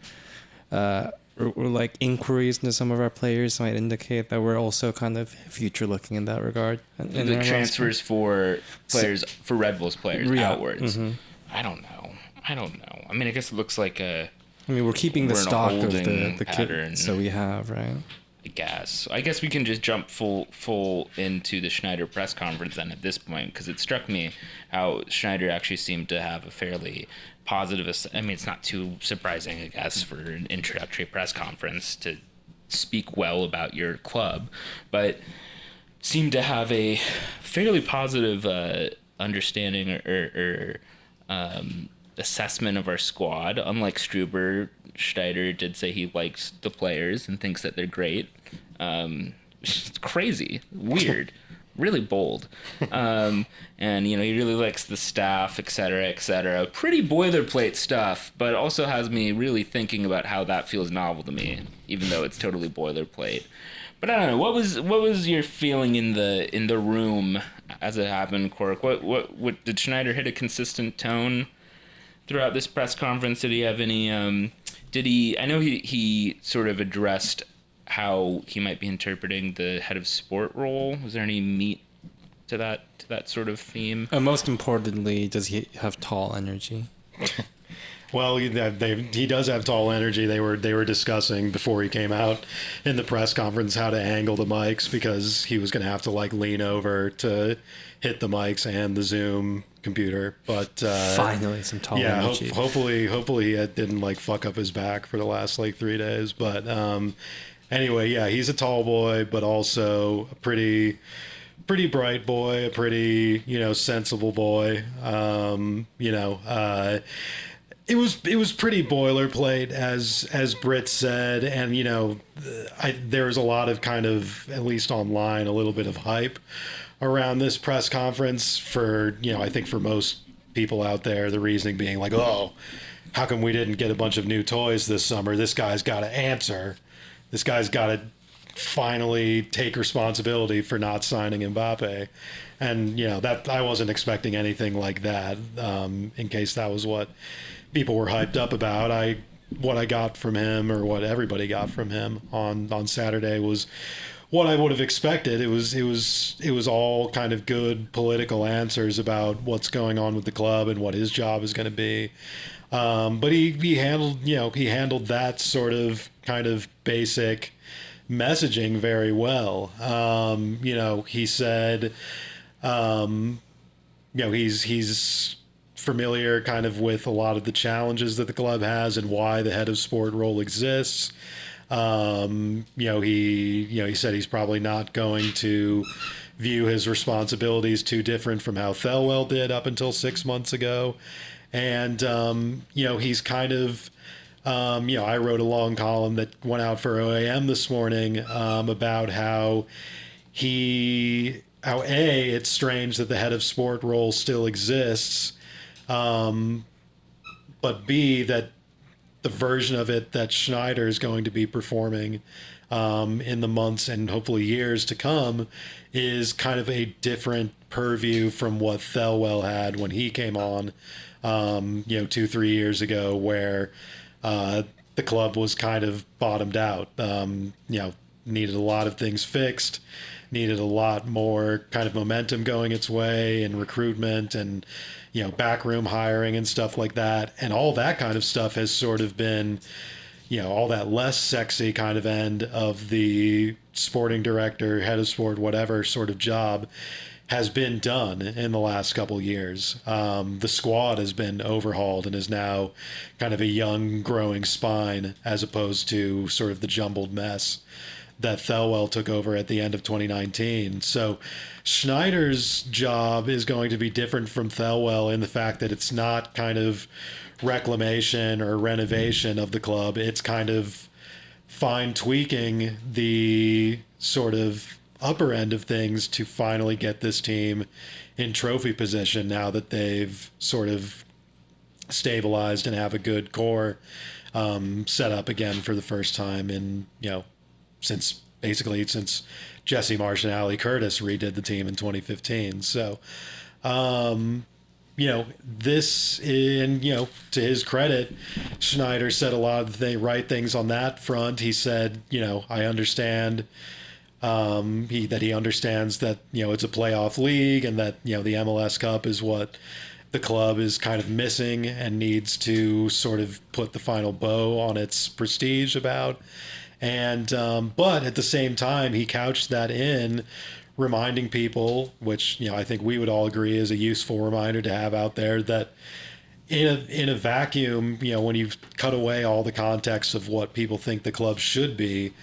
or like inquiries into some of our players might indicate that we're also kind of future looking in that regard. The transfers for players, for Red Bulls players outwards. Mm-hmm. I don't know. I mean, I guess it looks like I mean, we're keeping the we're in a stock of holding the pattern. kit, so we have, right? I guess we can just jump full into the Schneider press conference then at this point, because it struck me how Schneider actually seemed to have a fairly positive. I mean, it's not too surprising, I guess, for an introductory press conference to speak well about your club, but seemed to have a fairly positive understanding or assessment of our squad. Unlike Struber, Schneider did say he likes the players and thinks that they're great. It's crazy, weird, really bold. And he really likes the staff, etc., etc. Pretty boilerplate stuff, but also has me really thinking about how that feels novel to me, even though it's totally boilerplate. But I don't know. What was your feeling in the room as it happened, Cork? What did Schneider hit a consistent tone throughout this press conference? Did he have any? I know he sort of addressed how he might be interpreting the head of sport role. Was there any meat to that sort of theme? Most importantly, does he have tall energy? Well, he does have tall energy. They were discussing before he came out in the press conference how to angle the mics, because he was going to have to like lean over to hit the mics and the Zoom computer. But Finally, some tall energy. hopefully he didn't like fuck up his back for the last like 3 days. But anyway, yeah, he's a tall boy, but also a pretty bright boy, a pretty sensible boy. It was pretty boilerplate, as Brit said, and there was a lot of kind of, at least online, a little bit of hype around this press conference for I think for most people out there, the reasoning being like, oh, how come we didn't get a bunch of new toys this summer? This guy's got to answer. This guy's got to finally take responsibility for not signing Mbappe. And that I wasn't expecting anything like that. In case that was what people were hyped up about, what I got from him, or what everybody got from him on Saturday, was what I would have expected. It was all kind of good political answers about what's going on with the club and what his job is going to be. But he handled that sort of kind of basic messaging very well. He said, he's familiar kind of with a lot of the challenges that the club has and why the head of sport role exists. He said he's probably not going to view his responsibilities too different from how Thelwell did up until 6 months ago. And, he's kind of, I wrote a long column that went out for OAM this morning about how it's strange that the head of sport role still exists, but B, that the version of it that Schneider is going to be performing in the months and hopefully years to come is kind of a different purview from what Thelwell had when he came on, 2-3 years ago, where the club was kind of bottomed out, needed a lot of things fixed, needed a lot more kind of momentum going its way and recruitment and, backroom hiring and stuff like that. And all that kind of stuff has sort of been, all that less sexy kind of end of the sporting director, head of sport, whatever sort of job has been done in the last couple of years. The squad has been overhauled and is now kind of a young growing spine as opposed to sort of the jumbled mess that Thelwell took over at the end of 2019. So Schneider's job is going to be different from Thelwell in the fact that it's not kind of reclamation or renovation of the club. It's kind of fine tweaking the sort of upper end of things to finally get this team in trophy position now that they've sort of stabilized and have a good core set up again for the first time in, since Jesse Marsh and Ali Curtis redid the team in 2015. So, this, and, to his credit, Schneider said a lot of the right things on that front. He said, I understand, he understands that, it's a playoff league and that, the MLS Cup is what the club is kind of missing and needs to sort of put the final bow on its prestige about. And but at the same time, he couched that in reminding people, which I think we would all agree is a useful reminder to have out there, that in a vacuum, when you cut away all the context of what people think the club should be,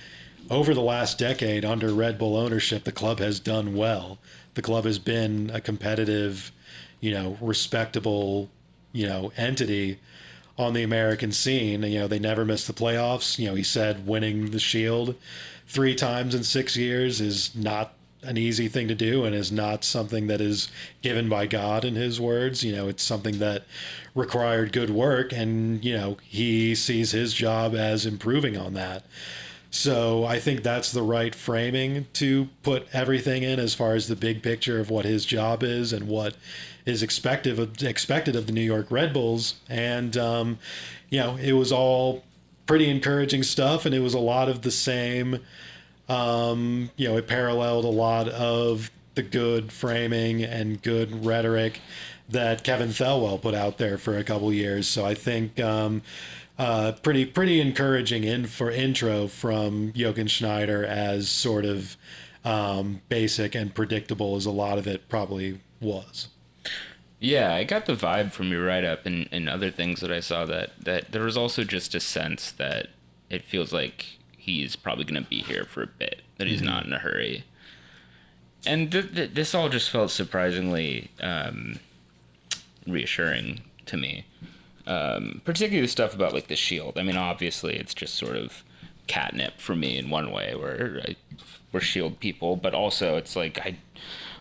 over the last decade under Red Bull ownership, the club has done well. The club has been a competitive, respectable, entity on the American scene. They never missed the playoffs. He said winning the Shield 3 times in 6 years is not an easy thing to do and is not something that is given by God, in his words. It's something that required good work, and, he sees his job as improving on that. So I think that's the right framing to put everything in as far as the big picture of what his job is and what is expected of the New York Red Bulls. And, it was all pretty encouraging stuff, and it was a lot of the same. It paralleled a lot of the good framing and good rhetoric that Kevin Thelwell put out there for a couple years. So I think pretty encouraging intro from Jochen Schneider, as sort of basic and predictable as a lot of it probably was. Yeah, I got the vibe from your write-up and other things that I saw that there was also just a sense that it feels like he's probably going to be here for a bit, that he's not in a hurry. And this all just felt surprisingly reassuring to me. Particularly the stuff about, like, the Shield. I mean, obviously, it's just sort of catnip for me in one way, where we're Shield people, but also it's like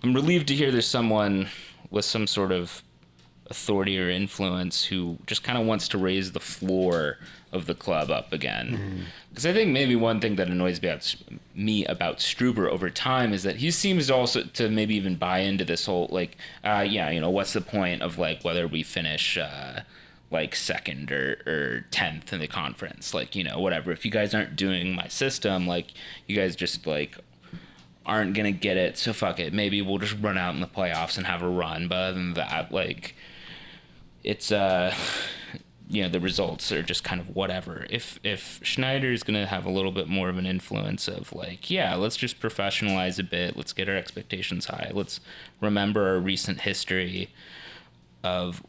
I'm relieved to hear there's someone with some sort of authority or influence who just kind of wants to raise the floor of the club up again. Because I think maybe one thing that annoys me about Struber over time is that he seems to also to maybe even buy into this whole, like, what's the point of, like, whether we finish like second or 10th in the conference, like, whatever. If you guys aren't doing my system, like, you guys just, like, aren't gonna get it, so fuck it. Maybe we'll just run out in the playoffs and have a run. But other than that, like, it's the results are just kind of whatever. If Schneider is gonna have a little bit more of an influence of like, yeah, let's just professionalize a bit. Let's get our expectations high. Let's remember our recent history of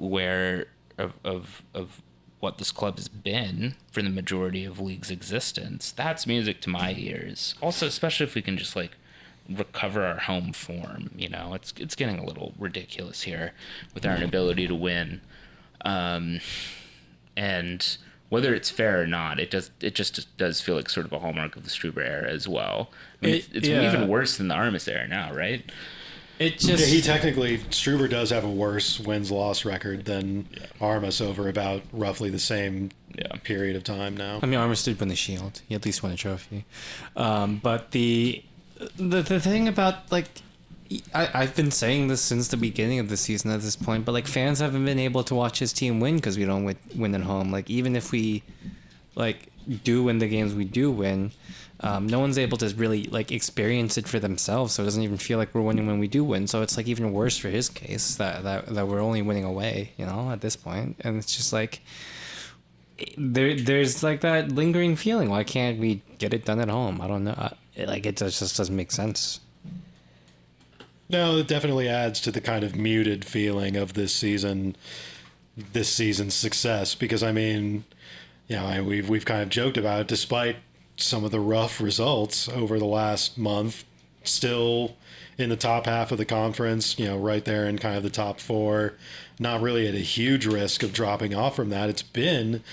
what this club has been for the majority of league's existence. That's music to my ears. Also, especially if we can just like recover our home form. It's getting a little ridiculous here with our inability to win. And whether it's fair or not, it just does feel like sort of a hallmark of the Struber era as well. I mean, it's even worse than the Armas era now, right? Struber does have a worse wins-loss record than Armas over about roughly the same period of time now. I mean, Armas did win the Shield. He at least won a trophy. But the thing about, like, I've been saying this since the beginning of the season at this point, but, like, fans haven't been able to watch his team win because we don't win at home. Like, even if we, like, do win the games we do win, no one's able to really like experience it for themselves, so it doesn't even feel like we're winning when we do win. So it's like even worse for his case that we're only winning away, at this point. And it's just like there's like that lingering feeling. Why can't we get it done at home? I don't know. It just doesn't make sense. No, it definitely adds to the kind of muted feeling of this season's success, because I mean, we've kind of joked about it, despite some of the rough results over the last month, still in the top half of the conference, right there in kind of the top four, not really at a huge risk of dropping off from that. It's been,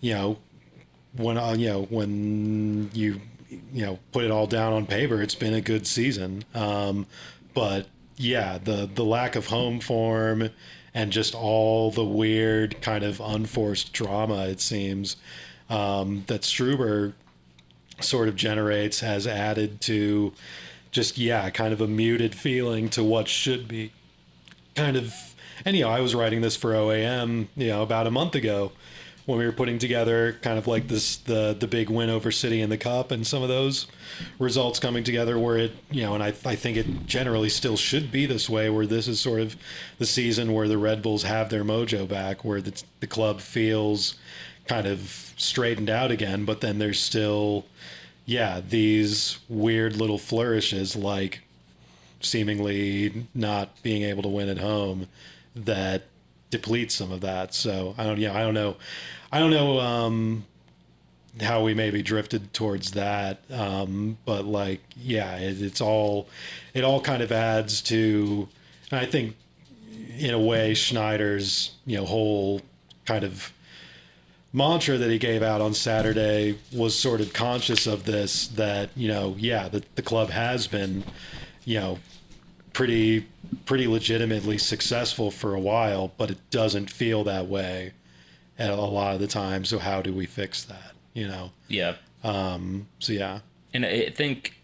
when you put it all down on paper, it's been a good season. But yeah, the lack of home form and just all the weird kind of unforced drama, it seems, that Struber sort of generates has added to just, kind of a muted feeling to what should be kind of, and, I was writing this for OAM, about a month ago when we were putting together kind of like this, the big win over City in the Cup and some of those results coming together where it, and I think it generally still should be this way, where this is sort of the season where the Red Bulls have their mojo back, where the club feels kind of straightened out again, but then there's still, these weird little flourishes, like seemingly not being able to win at home, that deplete some of that. So I don't know how we maybe drifted towards that. But like, it all kind of adds to, and I think in a way Schneider's, whole kind of mantra that he gave out on Saturday was sort of conscious of this, that, the club has been, pretty legitimately successful for a while, but it doesn't feel that way at a lot of the time. So how do we fix that? Yeah. So yeah. And I think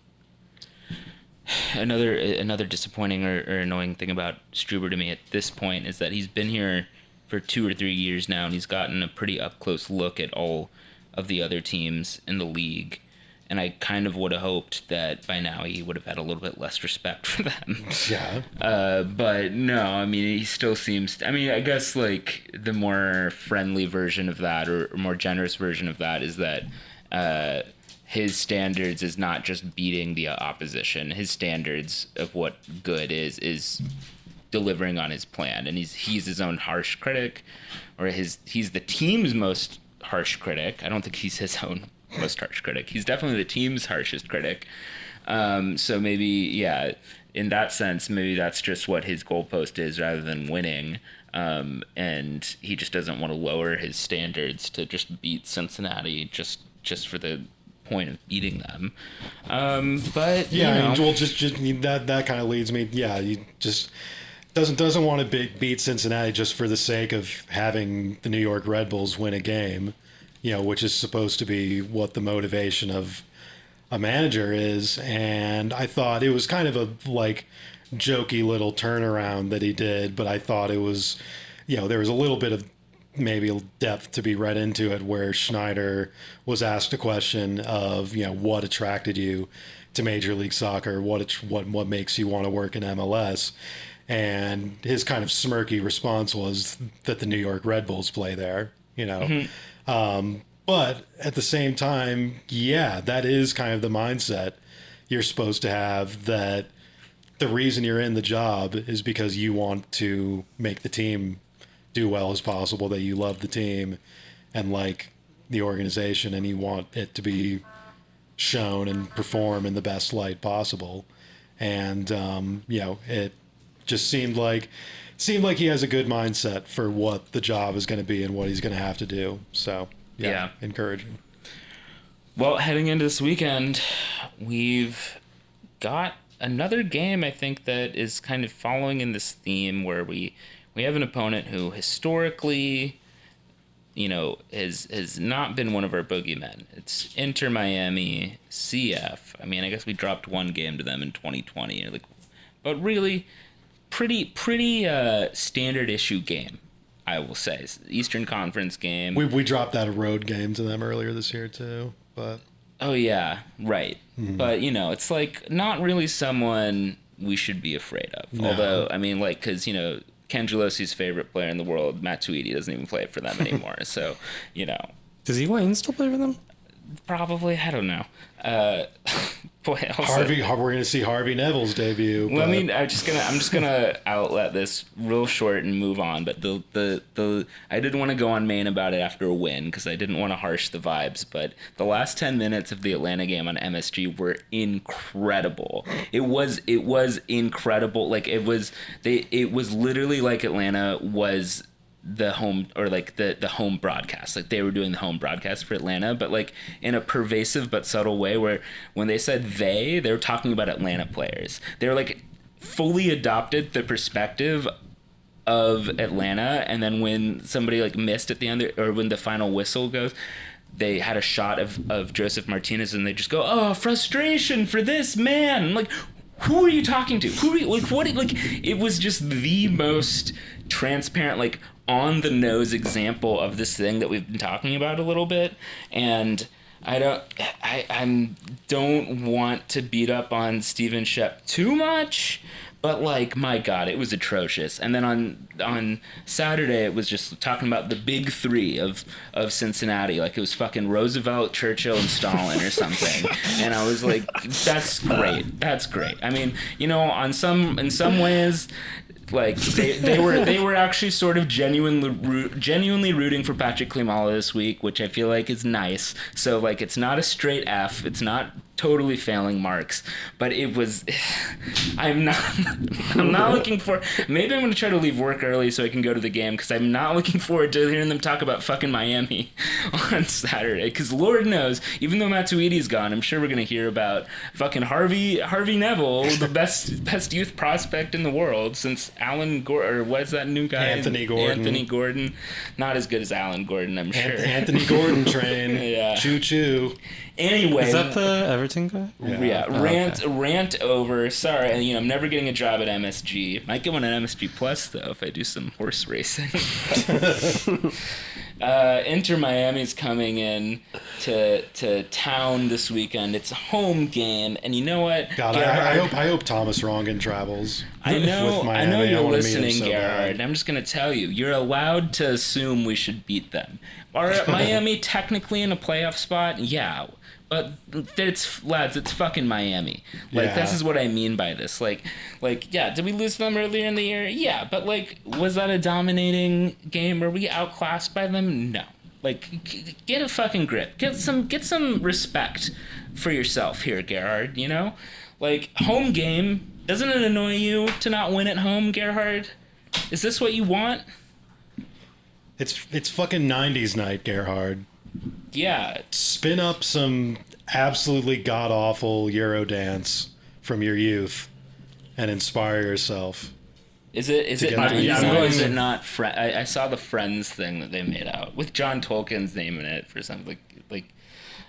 another disappointing or annoying thing about Struber to me at this point is that he's been here for 2 or 3 years now, and he's gotten a pretty up close look at all of the other teams in the league. And I kind of would have hoped that by now he would have had a little bit less respect for them. Yeah. But no, I mean, he still seems, I guess like the more friendly version of that, or more generous version of that, is that his standards is not just beating the opposition. His standards of what good is delivering on his plan, and he's his own harsh critic, or he's the team's most harsh critic. I don't think he's his own most harsh critic. He's definitely the team's harshest critic. So maybe, in that sense, maybe that's just what his goalpost is rather than winning. And he just doesn't want to lower his standards to just beat Cincinnati just for the point of beating them. But well, just that kind of leads me. He just doesn't want to beat Cincinnati just for the sake of having the New York Red Bulls win a game, which is supposed to be what the motivation of a manager is. And I thought it was kind of a like jokey little turnaround that he did, but I thought it was, there was a little bit of maybe depth to be read into it, where Schneider was asked a question of, what attracted you to Major League Soccer, what makes you want to work in MLS. And his kind of smirky response was that the New York Red Bulls play there, you know. But at the same time, yeah, that is kind of the mindset you're supposed to have, that the reason you're in the job is because you want to make the team do well as possible, that you love the team and like the organization, and you want it to be shown and perform in the best light possible. And, you know, it just seemed like he has a good mindset for what the job is going to be and what he's going to have to do. So, yeah. Encouraging. Well, heading into this weekend, we've got another game, I think, that is kind of following in this theme, where we have an opponent who historically, you know, has not been one of our boogeymen. It's Inter Miami CF. I mean, I guess we dropped one game to them in 2020, like, but really pretty standard issue game, I will say. Eastern Conference game. We dropped that a road game to them earlier this year too, but oh yeah, right. But you know, it's like not really someone we should be afraid of. No. Although, I mean, like, because you know, Ken Gelosi's favorite player in the world, Matuidi, doesn't even play for them anymore. So, you know, does Higuain still play for them? Probably, I don't know. Boy, Harvey, we're gonna see Harvey Neville's debut. Well, I mean, I'm just gonna outlet this real short and move on. But the I didn't want to go on main about it after a win because I didn't want to harsh the vibes. But the last 10 minutes of the Atlanta game on MSG were incredible. It was incredible. Like it was literally like Atlanta was the home, or like the home broadcast, like they were doing the home broadcast for Atlanta, but like in a pervasive but subtle way, where when they said they were talking about Atlanta players. They're like fully adopted the perspective of Atlanta, and then when somebody like missed at the end, or when the final whistle goes, they had a shot of Joseph Martinez, and they just go, "Oh, frustration for this man." I'm like, who are you talking to? Who are you, like, what? Like, it was just the most transparent, like, on the nose example of this thing that we've been talking about a little bit. And I don't want to beat up on Steven Shep too much, but like, my God, it was atrocious. And then on Saturday, it was just talking about the big three of Cincinnati. Like, it was fucking Roosevelt, Churchill, and Stalin or something. And I was like, that's great. That's great. I mean, you know, in some ways, like they were actually sort of genuinely rooting for Patrick Klimala this week, which I feel like is nice. So like, it's not a straight F. It's not totally failing marks, but it was. I'm not looking for. Maybe I'm gonna try to leave work early so I can go to the game, because I'm not looking forward to hearing them talk about fucking Miami on Saturday. Because Lord knows, even though Matuidi's gone, I'm sure we're gonna hear about fucking Harvey Neville, the best youth prospect in the world since Alan Gordon, or what's that new guy? Anthony Gordon. Not as good as Alan Gordon, I'm sure. Anthony Gordon train. Yeah. Choo choo. Anyway, is that the Everton guy? Yeah. Rant over. Sorry, and you know, I'm never getting a job at MSG. Might get one at MSG Plus though if I do some horse racing. Inter Miami's coming in to town this weekend. It's a home game, and you know what? God, I hope Thomas Rongen travels. I know you're listening, so Gerard. bad. I'm just gonna tell you, you're allowed to assume we should beat them. Are Miami technically in a playoff spot? Yeah. But it's fucking Miami. Like, Yeah. This is what I mean by this. Like, yeah, did we lose them earlier in the year? Yeah, but like, was that a dominating game? Were we outclassed by them? No. Like, get a fucking grip. Get some respect for yourself here, Gerhard. You know, like, home game. Doesn't it annoy you to not win at home, Gerhard? Is this what you want? It's fucking 90s night, Gerhard. Yeah. Spin up some absolutely god-awful Euro dance from your youth and inspire yourself. Is it get not? to the Is it not? I saw the Friends thing that they made out with John Tolkien's name in it for something like.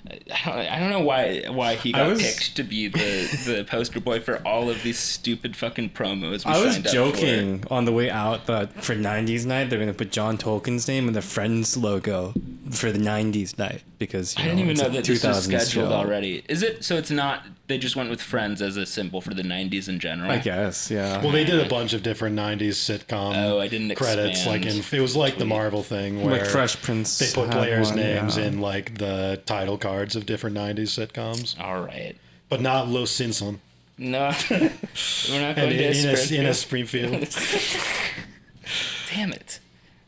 I don't know why he got picked to be the poster boy for all of these stupid fucking promos. I was joking on the way out that for 90s night they're gonna put John Tolkien's name in the Friends logo for the 90s night because I didn't even know that this was scheduled show. already. Is it? So it's not. They just went with Friends as a symbol for the 90s in general. I guess, yeah. Well, they did a bunch of different '90s sitcom. Oh, I didn't credits. expand. It was like the Marvel thing where Like Fresh Prince. they put had players' one, names yeah. in like the title cards of different '90s sitcoms, All right. but not Los Simpsons. No, we're not going to In a Springfield. Damn it.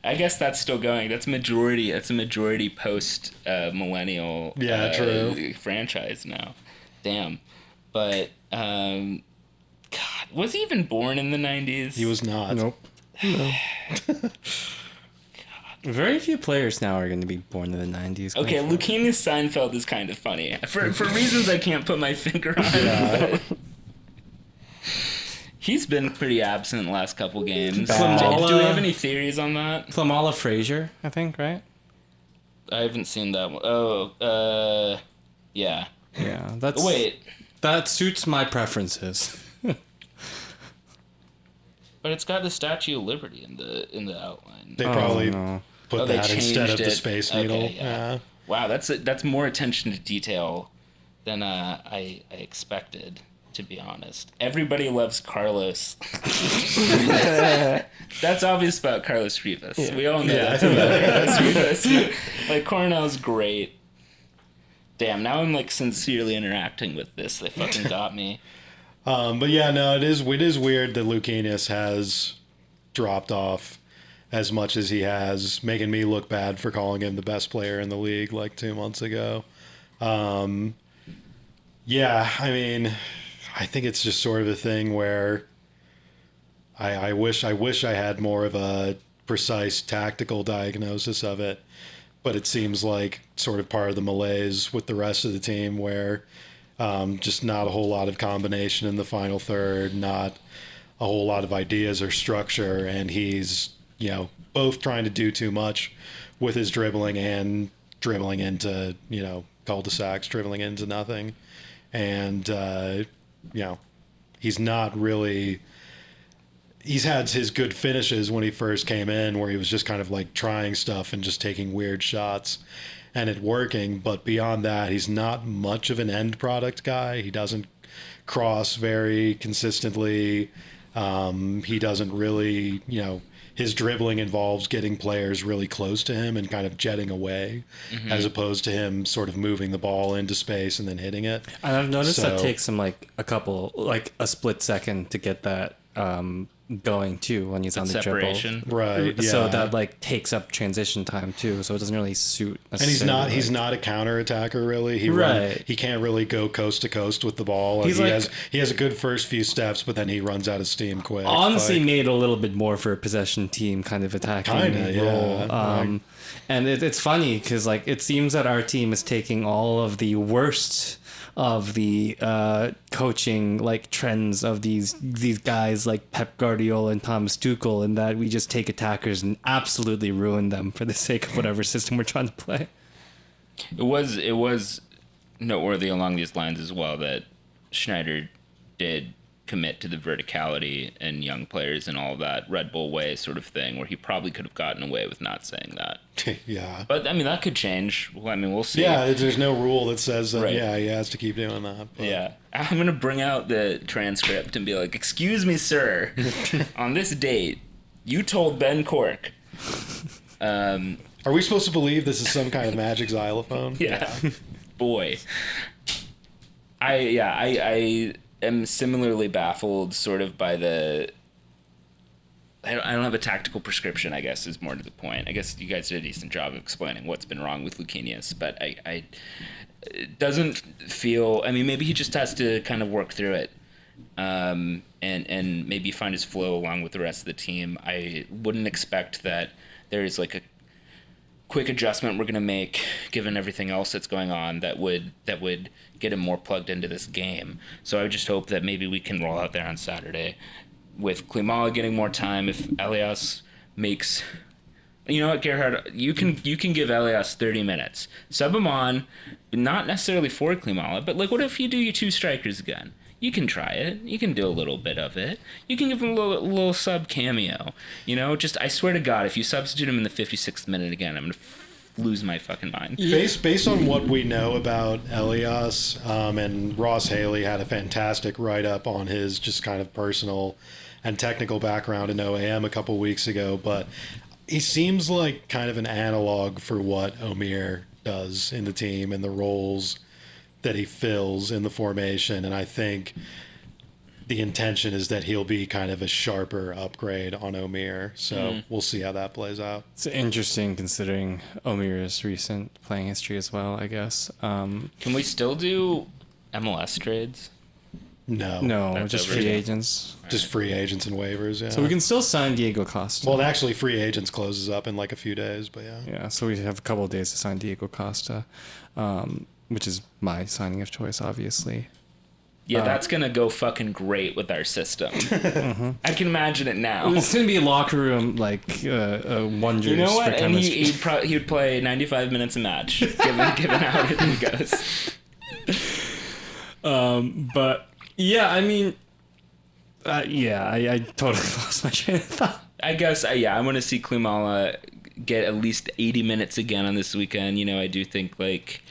I guess that's still going. That's a majority post millennial true. franchise now. Damn. But God, was he even born in the 90s? He was not. Nope. No. Very few players now are going to be born in the 90s. Okay, Lucanius Seinfeld is kind of funny. For reasons I can't put my finger on. But he's been pretty absent the last couple games. Do we have any theories on that? Flamala Frazier, I think, right? I haven't seen that one. Oh, yeah. Yeah, that suits my preferences. But it's got the Statue of Liberty in the outline. They probably put they that instead of changed the it. Space Okay, Needle. yeah. Wow, that's more attention to detail than I expected, to be honest. Everybody loves Carlos. That's obvious about Carlos Rivas. Yeah. We all know that's about Carlos Rivas. Like, Cornell's great. Damn, now I'm like sincerely interacting with this. They fucking got me. But yeah, no, it is weird that Lucanius has dropped off as much as he has, making me look bad for calling him the best player in the league like 2 months ago. Yeah, I mean, I think it's just sort of a thing where I wish I had more of a precise tactical diagnosis of it, but it seems like sort of part of the malaise with the rest of the team where just not a whole lot of combination in the final third, not a whole lot of ideas or structure, and he's, both trying to do too much with his dribbling and dribbling into, cul-de-sacs, dribbling into nothing. And, he's not really... He's had his good finishes when he first came in where he was just kind of like trying stuff and just taking weird shots and it working. But beyond that, he's not much of an end product guy. He doesn't cross very consistently. He doesn't really, his dribbling involves getting players really close to him and kind of jetting away, as opposed to him sort of moving the ball into space and then hitting it. And I've noticed that takes him like a split second to get that going too when he's on the separation. dribble. Right. Yeah. So that takes up transition time too. So it doesn't really suit. And he's not a counter attacker really. He can't really go coast to coast with the ball. He has a good first few steps, but then he runs out of steam quick. Honestly, made a little bit more for a possession team kind of attacking role. Yeah. And it's funny because like it seems that our team is taking all of the worst of the coaching like trends of these guys like Pep Guardiola and Thomas Tuchel, and that we just take attackers and absolutely ruin them for the sake of whatever system we're trying to play. It was noteworthy along these lines as well that Schneider did commit to the verticality and young players and all that Red Bull way sort of thing, where he probably could have gotten away with not saying that. Yeah. But, I mean, that could change. Well, I mean, we'll see. Yeah, there's no rule that says that, Right. he has to keep doing that. But. Yeah. I'm going to bring out the transcript and be like, "Excuse me, sir. On this date, you told Ben Cork." Are we supposed to believe this is some kind of magic xylophone? Yeah. Boy. I am similarly baffled sort of by the... I don't have a tactical prescription, I guess, is more to the point. I guess you guys did a decent job of explaining what's been wrong with Lucanius, but it doesn't feel... I mean, maybe he just has to kind of work through it and maybe find his flow along with the rest of the team. I wouldn't expect that there's like a quick adjustment we're going to make given everything else that's going on that would get him more plugged into this game. So I would just hope that maybe we can roll out there on Saturday with Klimala getting more time. If Elias makes You know what, Gerhard? You can give Elias 30 minutes. Sub him on, not necessarily for Klimala, but like, what if you do your two strikers again? You can try it. You can do a little bit of it. You can give him a little sub cameo. You know, just I swear to God, if you substitute him in the 56th minute again, I'm gonna lose my fucking mind. Based on what we know about Elias, and Ross Haley had a fantastic write-up on his just kind of personal and technical background in OAM a couple weeks ago, but he seems like kind of an analog for what Omir does in the team and the roles that he fills in the formation, and I think the intention is that he'll be kind of a sharper upgrade on Omir, so we'll see how that plays out. It's interesting considering Omir's recent playing history as well, I guess. Can we still do MLS trades? No, That's just over. free agents. just free agents and waivers. Yeah. So we can still sign Diego Costa. Well, actually, free agents closes up in like a few days, but yeah. Yeah, so we have a couple of days to sign Diego Costa, which is my signing of choice, obviously. Yeah, that's gonna go fucking great with our system. I can imagine it now. It's gonna be a locker room like wonders. You know what? For And chemistry. he would play 95 minutes a match, given how it goes. But yeah, I mean, I totally lost my train of thought. I guess, I want to see Klimala get at least 80 minutes again on this weekend. You know, I do think, like,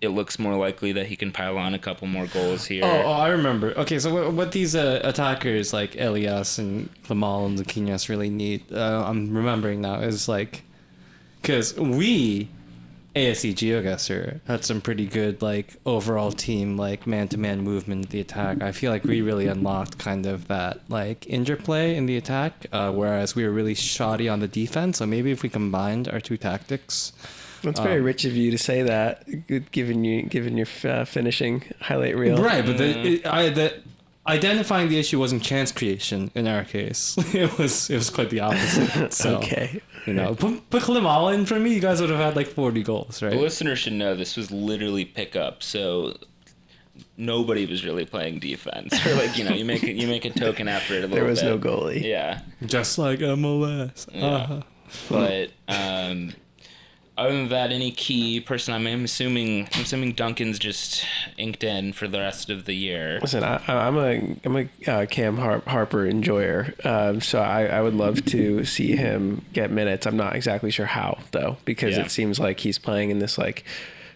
it looks more likely that he can pile on a couple more goals here. Oh, I remember. Okay, so what these attackers like Elias and Lamal and Luquinhas really need, I'm remembering now, is like, because we, ASC GeoGuessr, had some pretty good like overall team like man-to-man movement in the attack. I feel like we really unlocked kind of that like interplay in the attack, whereas we were really shoddy on the defense. So maybe if we combined our two tactics. That's very rich of you to say that, given your finishing highlight reel. Right, but the identifying the issue wasn't chance creation in our case. It was quite the opposite. So, Okay. you know, put Klimala in for me, you guys would have had like 40 goals, right? The listener should know this was literally pickup, so nobody was really playing defense. Or like, you know, you make a token effort a little bit. There was no goalie. Yeah. Just like MLS. Yeah. But other than that, any key person? I'm assuming Duncan's just inked in for the rest of the year. Listen, I'm a Cam Harper enjoyer, so I would love to see him get minutes. I'm not exactly sure how though, because it seems like he's playing in this like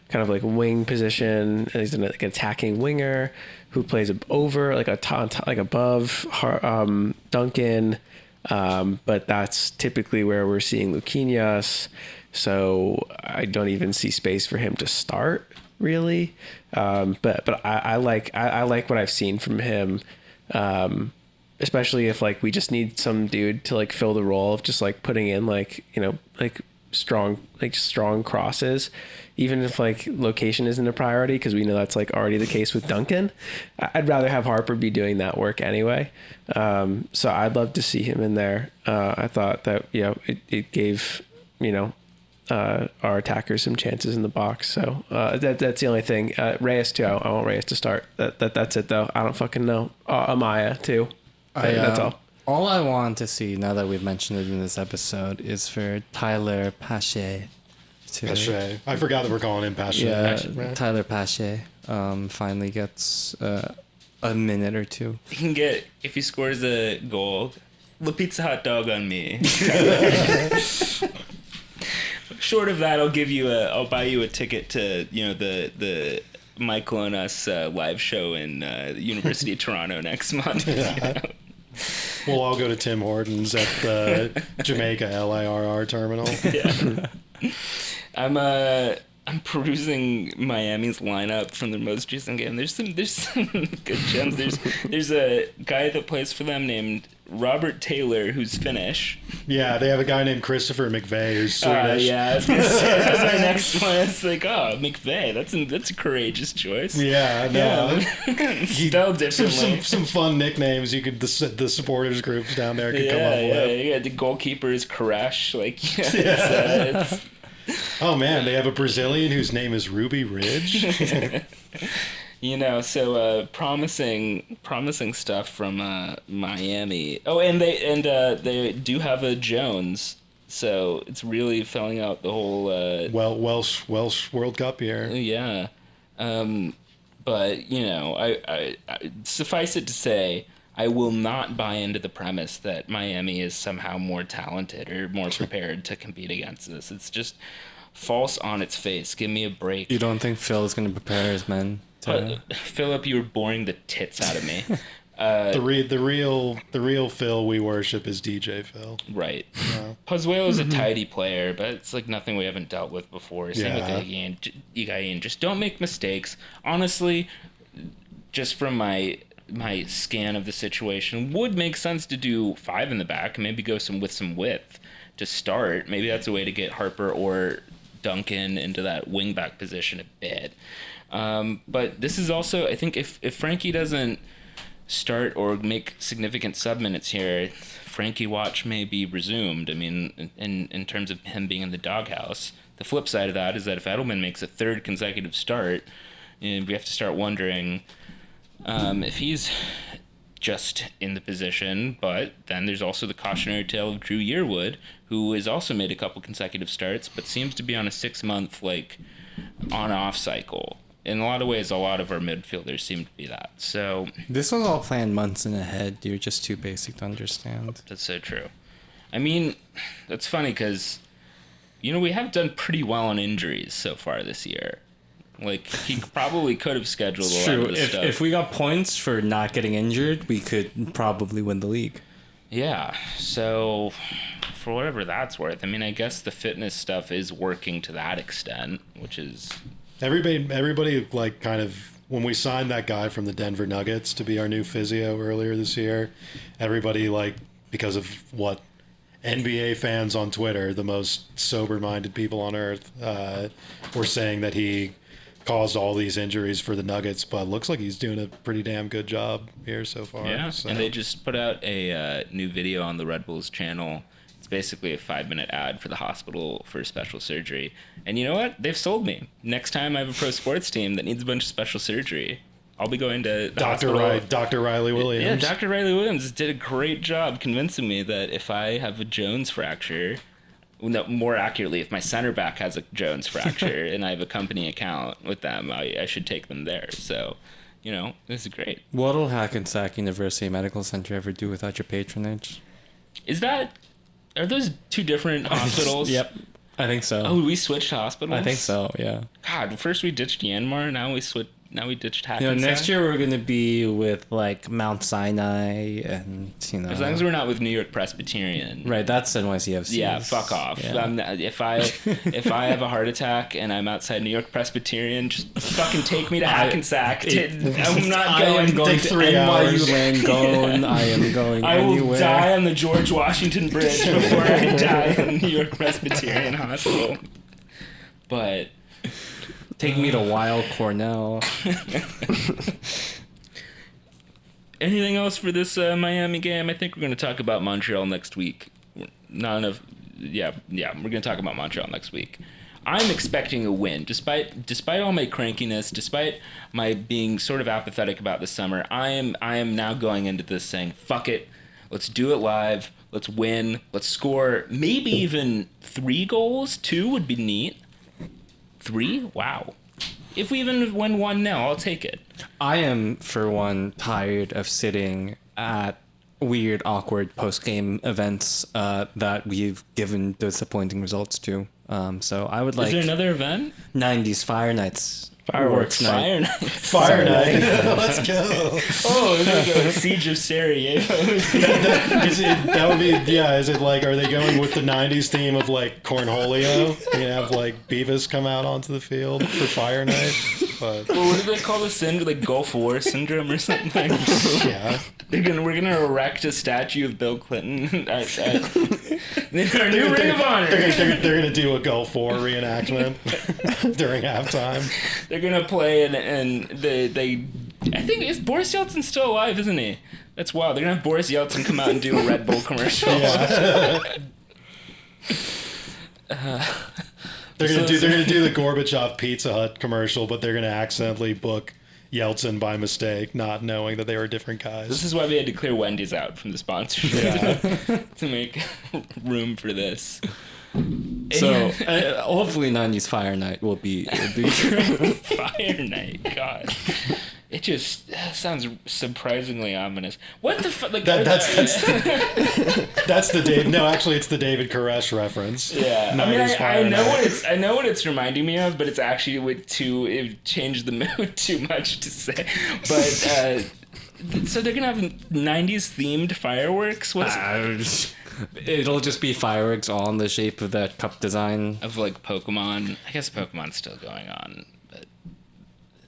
kind of like wing position. He's an like attacking winger who plays over like like above Duncan, but that's typically where we're seeing Luquinhas. So I don't even see space for him to start really. But I like what I've seen from him. Especially if like we just need some dude to like fill the role of just like putting in like, you know, like strong crosses, even if like location isn't a priority, because we know that's like already the case with Duncan. I'd rather have Harper be doing that work anyway. So I'd love to see him in there. I thought that, you know, it gave, you know, our attackers some chances in the box. So that's the only thing. Reyes too. I want Reyes to start. That's it though. I don't fucking know. Amaya too. That's all. All I want to see now that we've mentioned it in this episode is for Tyler Pache to Pache. I forgot that we're calling him Pache. Yeah, Tyler Pache finally gets a minute or two. He can get, if he scores a goal, the pizza hot dog on me. Short of that, I'll buy you a ticket to, you know, the Michael and us live show in the University of Toronto next month. Yeah. You know? We'll all go to Tim Hortons at the Jamaica LIRR terminal. Yeah. I'm perusing Miami's lineup from their most recent game. There's some good gems. There's a guy that plays for them named Robert Taylor, who's Finnish. Yeah, they have a guy named Christopher McVeigh who's Swedish. Yeah, I was gonna say, that's my next one. It's like, oh, McVeigh. That's a courageous choice. Yeah, no. Yeah. Spelled differently. Some fun nicknames you could the supporters groups down there could come up with. Yeah. The goalkeeper is Koresh. Like, it's oh man, they have a Brazilian whose name is Ruby Ridge. you know, so promising stuff from Miami. Oh, and they do have a Jones So it's really filling out the whole. Welsh World Cup here. Yeah. But, you know, I suffice it to say, I will not buy into the premise that Miami is somehow more talented or more prepared to compete against this. It's just false on its face. Give me a break. You don't think Phil is going to prepare his men? Philip, you were boring the tits out of me. The real Phil we worship is DJ Phil. Right. Yeah. Pozuelo's a tidy player, but it's like nothing we haven't dealt with before. Same with Higuain. Just don't make mistakes. Honestly, just from my scan of the situation, would make sense to do 5 in the back and maybe go with some width to start. Maybe that's a way to get Harper or Duncan into that wing back position a bit. But this is also, I think, if Frankie doesn't start or make significant sub minutes here, Frankie watch may be resumed. I mean, in terms of him being in the doghouse. The flip side of that is that if Edelman makes a 3rd consecutive start, we have to start wondering if he's just in the position. But then there's also the cautionary tale of Drew Yearwood, who has also made a couple consecutive starts, but seems to be on a 6-month on-off cycle. In a lot of ways, a lot of our midfielders seem to be that. So this was all planned months in ahead. You're just too basic to understand. That's so true. I mean, that's funny because, you know, we have done pretty well on injuries so far this year. Like, he probably could have scheduled a lot of this stuff. If we got points for not getting injured, we could probably win the league. Yeah, so for whatever that's worth, I mean, I guess the fitness stuff is working to that extent, which is... Everybody like kind of, when we signed that guy from the Denver Nuggets to be our new physio earlier this year, everybody, like, because of what NBA fans on Twitter, the most sober-minded people on earth, were saying that he caused all these injuries for the Nuggets, but looks like he's doing a pretty damn good job here so far. Yeah, so. And they just put out a new video on the Red Bulls channel. It's basically a 5-minute ad for the hospital for special surgery. And you know what? They've sold me. Next time I have a pro sports team that needs a bunch of special surgery, I'll be going to the hospital. Dr. Riley Williams. Yeah, Dr. Riley Williams did a great job convincing me that if I have a Jones fracture, no, more accurately, if my center back has a Jones fracture and I have a company account with them, I should take them there. So, you know, this is great. What'll Hackensack University Medical Center ever do without your patronage? Are those 2 different hospitals? Yep, I think so. Oh, we switched hospitals? I think so, yeah. God, first we ditched Yanmar, now we ditched Hackensack. You know, next year we're going to be with, like, Mount Sinai and, you know... As long as we're not with New York Presbyterian. Right, that's NYCFC. Yeah, fuck off. Yeah. If I have a heart attack and I'm outside New York Presbyterian, just fucking take me to Hackensack. I'm not going. I am going Take to 3 NYU hours. Langone. I am going I will anywhere. die on the George Washington Bridge before I die in New York Presbyterian Hospital. But... Take me to Weill Cornell. Anything else for this Miami game? I think we're going to talk about Montreal next week. Not enough. Yeah, we're going to talk about Montreal next week. I'm expecting a win, despite all my crankiness, despite my being sort of apathetic about the summer. I am now going into this saying, fuck it, let's do it live, let's win, let's score maybe even 3 goals. 2 would be neat. 3? Wow. If we even win 1-0, I'll take it. I am, for one, tired of sitting at weird, awkward post-game events that we've given disappointing results to. So I would like... Is there another event? 90s Fire Nights. Fireworks Fire night. Fire night. Let's go. Oh, it's like a Siege of Sarajevo. That would be, yeah, is it like, are they going with the 90s theme of like Cornholio? You have like Beavis come out onto the field for Fire Night? But Well, what do they call this syndrome? Like Gulf War syndrome or something? yeah. We're gonna erect a statue of Bill Clinton at our new Ring of Honor. They're gonna do a Gulf War reenactment during halftime. They're gonna play and they I think Boris Yeltsin's still alive, isn't he? That's wild. They're gonna have Boris Yeltsin come out and do a Red Bull commercial. Yeah. They're gonna do the Gorbachev Pizza Hut commercial, but they're gonna accidentally book Yeltsin by mistake, not knowing that they were different guys. This is why we had to clear Wendy's out from the sponsorship to make room for this. So hopefully 90s Fire Night will be Fire Night, God. It just sounds surprisingly ominous. What the fuck? Like, that's the David. No, actually, it's the David Koresh reference. Yeah, 90s I Fire know Night. I know what it's reminding me of, but it's actually it changed the mood too much to say. But so they're gonna have 90s themed fireworks. What's It'll just be fireworks all in the shape of that cup design. of like Pokemon? I guess Pokemon's still going on, but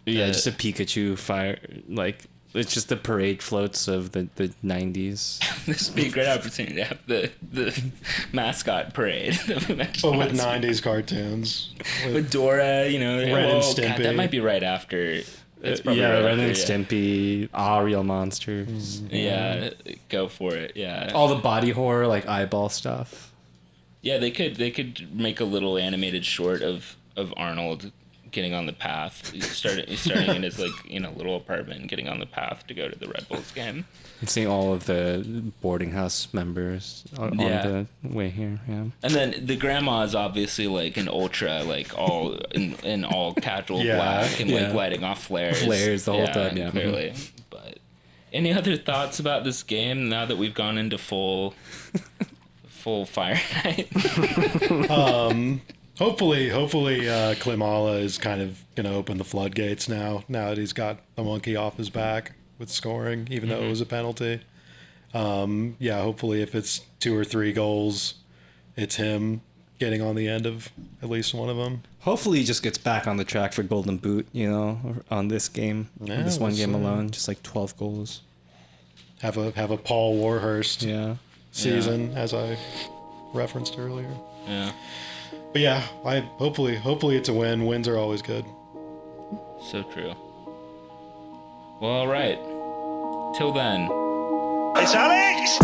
Yeah, just a Pikachu fire. Like, it's just the parade floats of the 90s. this would be a great opportunity to have the mascot parade that we mentioned. But with last week. 90s cartoons. With Dora, you know, Ren and Stimpy. God, that might be right after. That's probably Yeah, right Ren after, and Stimpy, all real monsters. Yeah, go for it. Yeah. All the body horror, like eyeball stuff. Yeah, they could make a little animated short of Arnold getting on the path, starting in his little apartment, and getting on the path to go to the Red Bulls game. And seeing all of the boarding house members on the way here. Yeah. And then the grandma is obviously like an ultra, like all in all casual black and like lighting off flares. Flares the whole time, yeah. Clearly. But any other thoughts about this game now that we've gone into full Fire Night? Hopefully, Klimala is kind of going to open the floodgates now that he's got the monkey off his back with scoring, even though it was a penalty. Hopefully if it's 2 or 3 goals, it's him getting on the end of at least one of them. Hopefully he just gets back on the track for Golden Boot, on this game. Yeah, this one we'll game see. alone, just like 12 goals. Have a Paul Warhurst season, as I referenced earlier. Yeah. But yeah, hopefully it's a win. Wins are always good. So true. Well, all right. Till then. It's Alex!